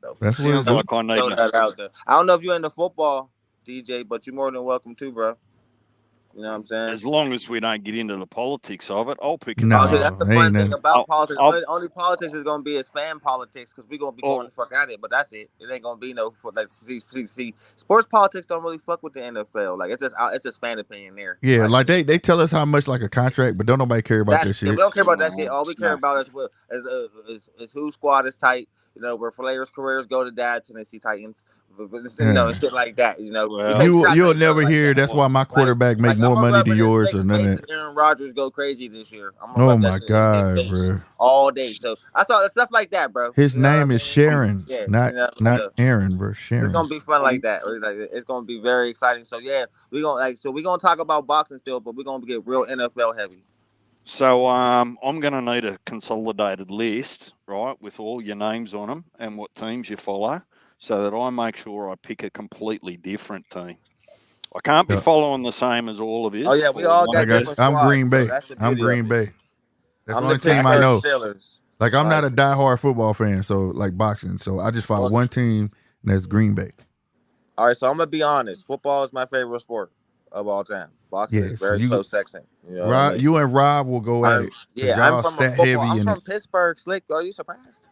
so, That's what it Sounds do. like I need throw to. that out there. I don't know if you're into football, DJ, but you're more than welcome to, bro. You know what I'm saying? As long as we don't get into the politics of it, I'll pick it. No. See, that's the ain't fun thing nothing. about politics. I'll- Only politics is gonna be is fan politics because we're gonna be going the fuck at it. But that's it. It ain't gonna be no like see sports politics don't really fuck with the NFL. Like it's just fan opinion there. Yeah, like they tell us how much like a contract, but don't nobody care about that shit. We don't care about that shit. All we care No. about is whose squad is tight. You know, where players' careers go to die, Tennessee Titans. You know, shit like that. You know, Well, You'll never hear. That's why my quarterback make more money than yours or none of that. Aaron Rodgers go crazy this year. Oh my god, bro! All day. So I saw stuff like that, bro. His name is Sharon, not Aaron, bro. Sharon. It's gonna be fun like that. It's gonna be very exciting. So yeah, we're gonna talk about boxing still, but we're gonna get real NFL heavy. So I'm going to need a consolidated list, right, with all your names on them and what teams you follow, so that I make sure I pick a completely different team. I can't be following the same as all of you. Oh yeah, we all got different squads. I'm Green Bay. So I'm Green Bay. That's I'm the only team I know. Steelers. Like I'm not a diehard football fan, so like boxing. So I just follow one team, and that's Green Bay. All right, so I'm gonna be honest. Football is my favorite sport of all time. Boxing is Yeah, so very you close second. You know what I Rob, mean? you and Rob will go at it because I'm y'all from a stat football. heavy I'm in it. from Pittsburgh, Slick. Are you surprised?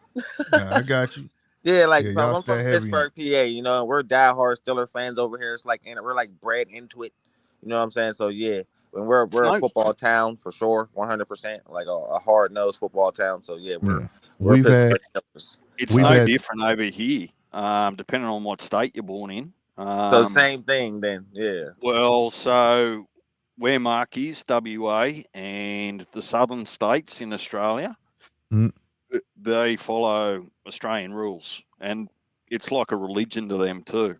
Yeah, I got you. Yeah, Yeah, like y'all I'm from stat heavy in it. Pittsburgh, PA. You know, and we're diehard Steeler fans over here. It's like, and we're like bred into it. You know what I'm saying? So yeah, when It's we're a no football town for sure, 100%, like a hard nosed football town. So yeah, Yeah, we're we've had Pittsburgh Steelers. it's we've no had different over here, depending on what state you're born in. So same thing then. Yeah. Well, so where Mark is, WA, and the southern states in Australia, mm, they follow Australian rules, and it's like a religion to them too.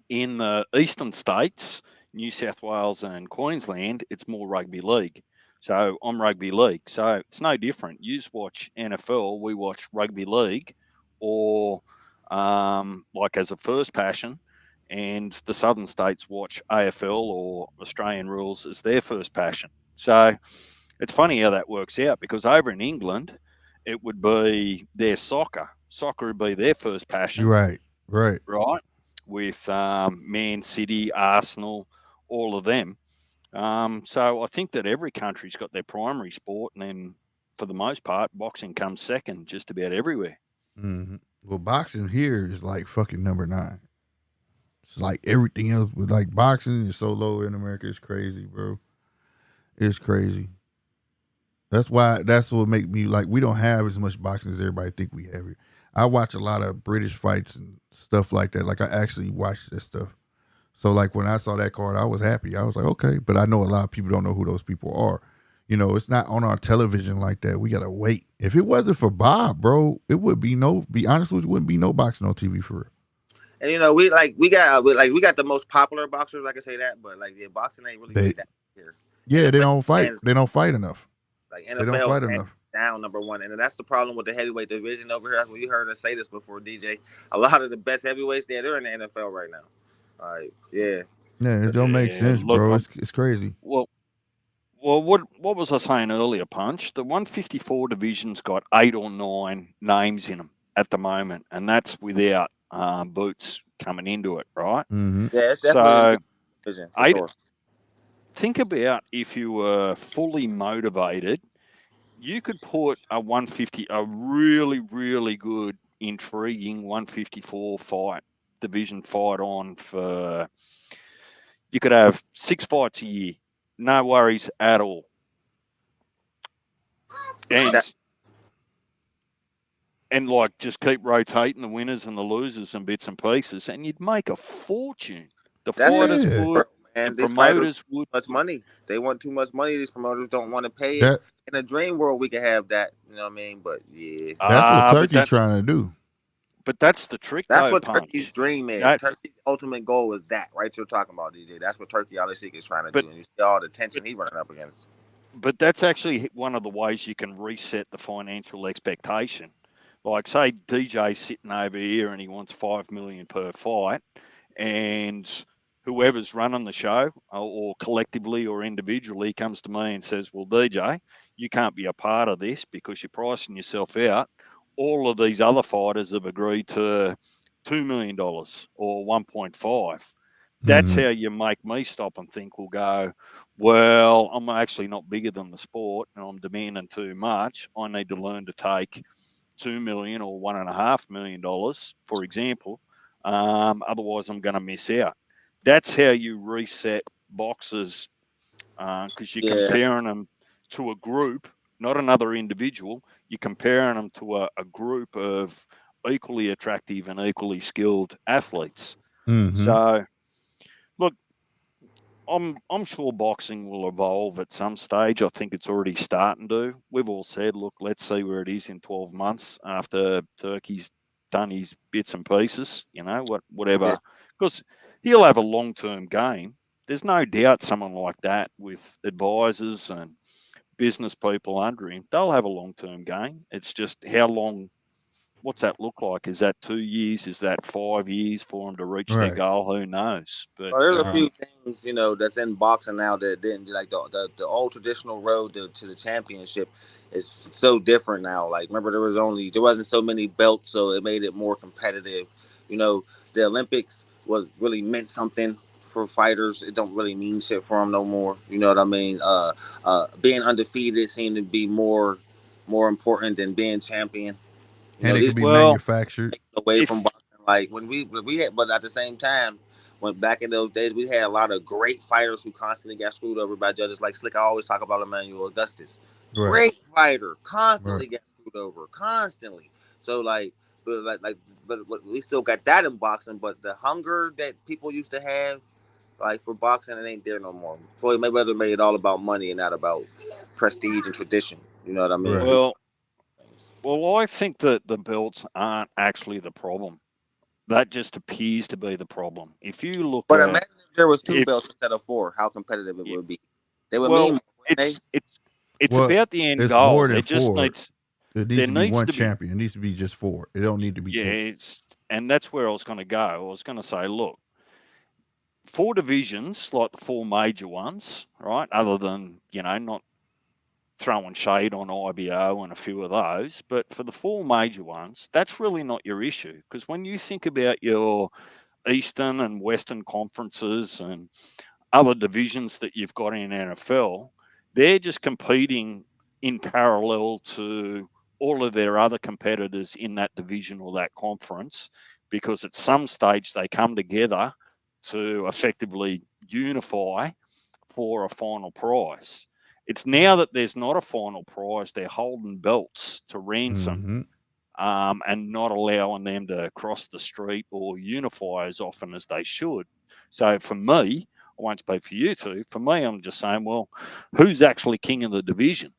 In the eastern states, New South Wales and Queensland, it's more rugby league. So I'm rugby league. So it's no different. You just watch NFL, we watch rugby league, or like as a first passion, and the southern states watch AFL or Australian rules as their first passion. So it's funny how that works out because over in England, it would be their soccer. Soccer would be their first you're passion, right, right. right? With Man City, Arsenal, all of them. So I think that every country's got their primary sport, and then for the most part, boxing comes second just about everywhere. Hmm. Well, boxing here is like fucking number 9. It's like everything else, but like boxing is so low in America. It's crazy, bro. It's crazy. That's why. That's what make me like. We don't have as much boxing as everybody think we have here. I watch a lot of British fights and stuff like that. Like I actually watch that stuff. So like when I saw that card, I was happy. I was like, okay. But I know a lot of people don't know who those people are. You know, it's not on our television like that. We gotta wait. If it wasn't for Bob, bro, it would be no. Be honest with you, wouldn't be no boxing on TV for real. And you know, we got the most popular boxers. I can say that, but like, yeah, boxing ain't really They, made that here. yeah, they NFL don't fight. hands They don't fight enough. like They don't NFL is fight hands enough. down number one, and that's the problem with the heavyweight division over here. That's what you heard us say this before, DJ. A lot of the best heavyweights they're in the NFL right now. All right, yeah. Yeah, it don't make Yeah, sense, look, bro. It's crazy. well, what was I saying earlier, Punch? The 154 division's got 8 or 9 names in them at the moment, and that's without Boots coming into it, right? Mm-hmm. Yeah, it's definitely the So biggest division for eight. sure. Think about if you were fully motivated, you could put a 150, a really, really good, intriguing 154 division fight on for, you could have 6 fights a year, no worries at all. That, And, and like just keep rotating the winners and the losers and bits and pieces, and you'd make a fortune. The that's the fighters Yeah, would, world, the man. These fighters promoters would. want too much money. They want too much money. These promoters don't want to pay it. that In a dream world, we could have that. You know what I mean? But yeah, that's what Ah, Turkey trying to do. but that's the trick that's though, what Turkey's Punch. dream is. That, Turkey's ultimate goal is that, right? You're talking about, DJ. That's what Turkey Alishik is trying to but do, and you see all the but tension he's running up against. but that's actually one of the ways you can reset the financial expectation. Like, say DJ's sitting over here and he wants 5 million per fight, and whoever's running the show, or collectively or individually, comes to me and says, "Well, DJ, you can't be a part of this because you're pricing yourself out. All of these other fighters have agreed to $2 million or 1.5." That's Mm-hmm. how you make me stop and think. We'll go, well, I'm actually not bigger than the sport and I'm demanding too much. I need to learn to take 2 million or $1.5 million, for example. Otherwise, I'm going to miss out. That's how you reset boxes, because you're Yeah, comparing them to a group, not another individual. You're comparing them to a group of equally attractive and equally skilled athletes. Mm-hmm. So, look, I'm sure boxing will evolve at some stage. I think it's already starting to. We've all said, look, let's see where it is in 12 months after Turkey's done his bits and pieces. yeah, Whatever, because he'll have a long term game. There's no doubt someone like that with advisors and business people under him, they'll have a long term game. It's just how long. What's that look like? Is that 2 years? Is that 5 years for them to reach their Right. goal? Who knows? But so there's a few things that's in boxing now that didn't, like the old traditional road to the championship is so different now. Like, remember, there wasn't so many belts, so it made it more competitive. You know, the Olympics was really meant something for fighters. It don't really mean shit for them no more. You know what I mean? Being undefeated seemed to be more important than being champion. You And know, it these could be Well, manufactured. away from if boxing. Like when we had, but at the same time, when back in those days, we had a lot of great fighters who constantly got screwed over by judges. Like Slick, I always talk about Emmanuel Augustus, Right. great fighter, Right. constantly got screwed over, constantly. So but we still got that in boxing. But the hunger that people used to have, like for boxing, it ain't there no more. Floyd Mayweather made it all about money and not about prestige and tradition. You know what I mean? Right. well, well, I think that the belts aren't actually the problem. That just appears to be the problem. If you look But at imagine if there was two if belts instead of four, how competitive it y- would be. They would mean well, more, wouldn't they? it's Well, about the end it's more goal. than There just four. needs It needs there to be needs one to be champion. It needs to be just four. It don't need to be yeah, eight. and that's where I was going to go. I was going to say, look, four divisions like the four major ones, right? Other than not throwing shade on IBO and a few of those, but for the four major ones, that's really not your issue because when you think about your Eastern and Western conferences and other divisions that you've got in NFL, they're just competing in parallel to all of their other competitors in that division or that conference because at some stage they come together to effectively unify for a final prize. It's now that there's not a final prize, they're holding belts to ransom Mm-hmm. and not allowing them to cross the street or unify as often as they should. So for me, I won't speak for you two. For me, I'm just saying, well, who's actually king of the division?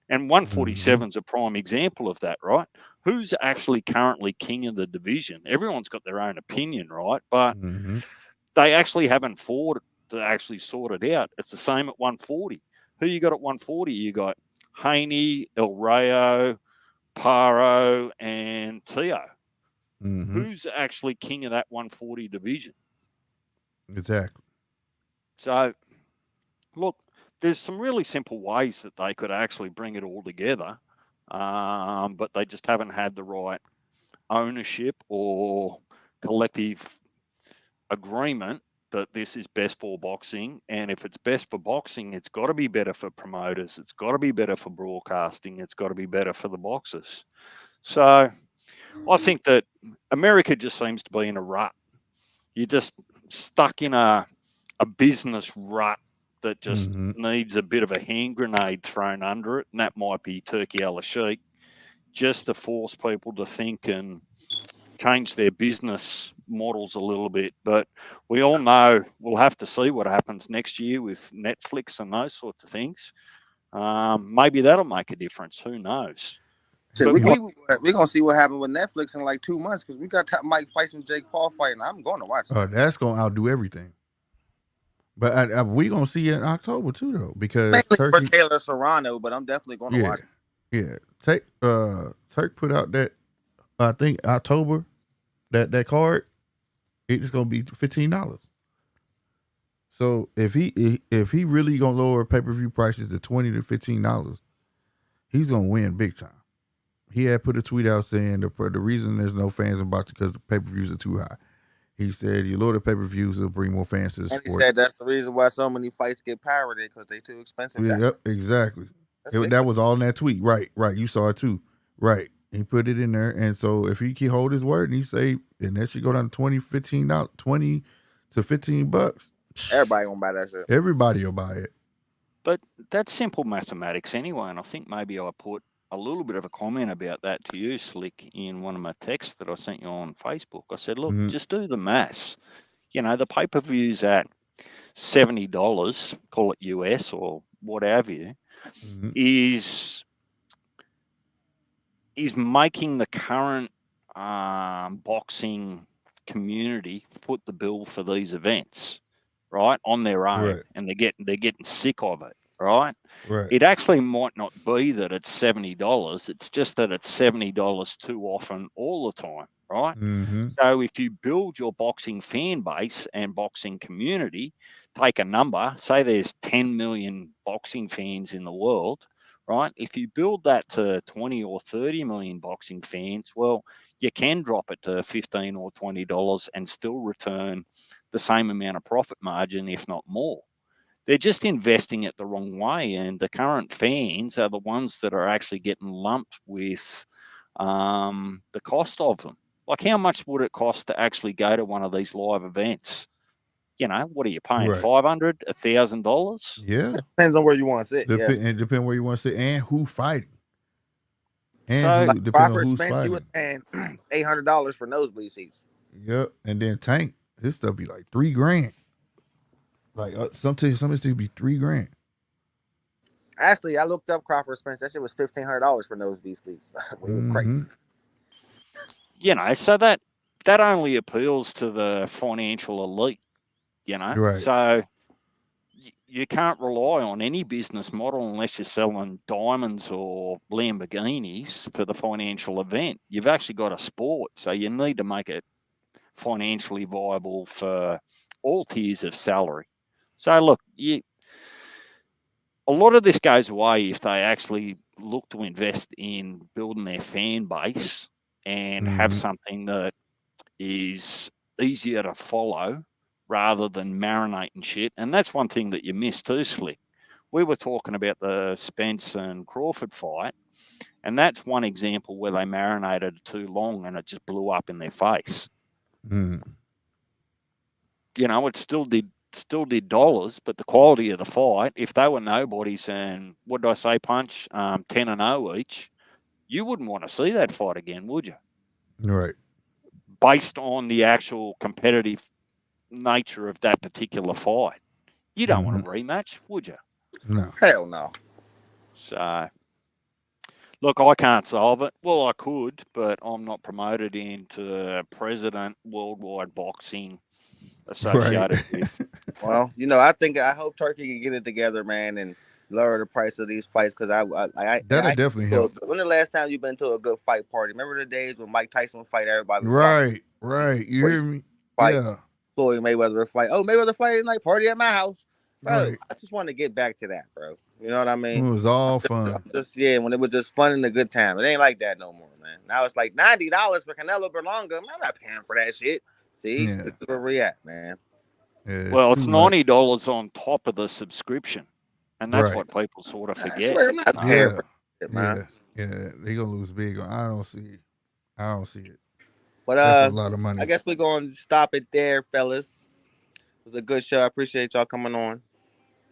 And Mm-hmm. 147 is a prime example of that, right? Who's actually currently king of the division? Everyone's got their own opinion, right? But Mm-hmm. they actually haven't fought to actually sort it out. It's the same at 140. Who you got at 140? You got Haney, El Rayo, Paro, and Tio. Mm-hmm. Who's actually king of that 140 division? Exactly. So, look, there's some really simple ways that they could actually bring it all together, but they just haven't had the right ownership or collective agreement that this is best for boxing. And if it's best for boxing, it's got to be better for promoters. It's got to be better for broadcasting. It's got to be better for the boxers. So I think that America just seems to be in a rut. You're just stuck in a business rut that just Mm-hmm. needs a bit of a hand grenade thrown under it. And that might be Turkey a la Sheik, just to force people to think and change their business models a little bit. But we all know we'll have to see what happens next year with Netflix and those sorts of things. Maybe that'll make a difference. Who knows? Shit, But we, we gonna see what happened with Netflix in like 2 months because we got Mike Tyson, Jake Paul fighting. I'm going to watch it. That's gonna outdo everything. But we gonna see it in October too, though, because Mainly for Turkey. Taylor Serrano, but I'm definitely going to Yeah, watch it. yeah. Turk put out that I think October that card. It's gonna be $15. So if he really gonna lower pay per view prices to $20 to $15, he's gonna win big time. He had put a tweet out saying the reason there's no fans in boxing because the pay per views are too high. He said you lower the pay per views, it'll bring more fans to the And he sport. said that's the reason why so many fights get pirated because they too expensive. Yep, exactly. That's big. That was all in that tweet. Right, right. You saw it too. Right. He put it in there. And so if he can hold his word and he say, and that should go down to $20 to $15, Everybody gonna buy that shit. everybody will buy it. but that's simple mathematics anyway. And I think maybe I put a little bit of a comment about that to you, Slick, in one of my texts that I sent you on Facebook. I said, look, Mm-hmm. just do the maths. The pay per view's at $70, call it US or whatever you, Mm-hmm. is is making the current boxing community foot the bill for these events, right, on their own, Right, and they're getting sick of it, right? right. It actually might not be that it's $70; it's just that it's $70 too often all the time, right? Mm-hmm. So if you build your boxing fan base and boxing community, take a number, say there's 10 million boxing fans in the world, right? If you build that to 20 or 30 million boxing fans, well, you can drop it to 15 or $20 and still return the same amount of profit margin, if not more. They're just investing it the wrong way, and the current fans are the ones that are actually getting lumped with the cost of them. Like, how much would it cost to actually go to one of these live events? What are you paying? Right. $500, $1,000? Yeah. Depends on where you want to sit. Yeah. It depends where you want to sit and who fighting. And So, who Like depends on Crawford who's Spence, he was fighting. paying $800 for nosebleed seats. Yep. And then Tank, his stuff be like $3,000. Like some of be $3,000. Actually, I looked up Crawford Spence. That shit was $1,500 for nosebleed seats. It was crazy. so that only appeals to the financial elite, Right. So you can't rely on any business model unless you're selling diamonds or Lamborghinis for the financial event. You've actually got a sport, so you need to make it financially viable for all tiers of salary. So look, a lot of this goes away if they actually look to invest in building their fan base and have something that is easier to follow rather than marinating shit. And that's one thing that you missed too, Slick. We were talking about the Spence and Crawford fight, and that's one example where they marinated too long and it just blew up in their face. It still did dollars, but the quality of the fight, if they were nobodies and what did I say, Punch, 10-0 each, you wouldn't want to see that fight again, would you? Right. Based on the actual competitive nature of that particular fight. You don't want a rematch, would you? No. Hell no. So, look, I can't solve it. Well, I could, but I'm not promoted into president worldwide boxing associated with. Well, I hope Turkey can get it together, man, and lower the price of these fights because that'll definitely help. When the last time you've been to a good fight party? Remember the days when Mike Tyson would fight everybody? Right. You hear me? Fight, yeah. Floyd Mayweather fight. Oh, Mayweather fight tonight, party at my house, bro. Right. I just want to get back to that, bro. You know what I mean? It was all fun. When it was just fun and a good time. It ain't like that no more, man. Now it's like $90 for Canelo Berlanga. I'm not paying for that shit. See, this is where we at, man. Yeah, well, it's $90 on top of the subscription, and that's what people sort of forget. I swear, I'm not paying for it, man. Yeah, they gonna lose big. I don't see it. But that's a lot of money. I guess we're gonna stop it there, fellas. It was a good show. I appreciate y'all coming on.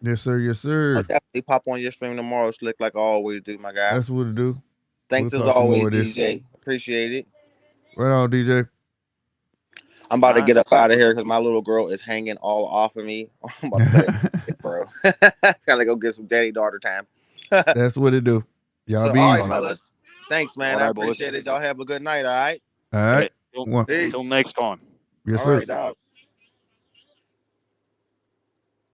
Yes, sir. Yes, sir. I'll definitely pop on your stream tomorrow, Slick, like I always do, my guy. That's what it do. Thanks as always, DJ. Appreciate it. Right on, DJ. I'm about to get up out of here because my little girl is hanging all off of me. I'm about to it, bro. Gotta go get some daddy-daughter time. That's what it do. Y'all be easy. Fellas. Thanks, man. I appreciate it. Y'all have a good night, all right? All right. Until next time. Yes, sir. Dog.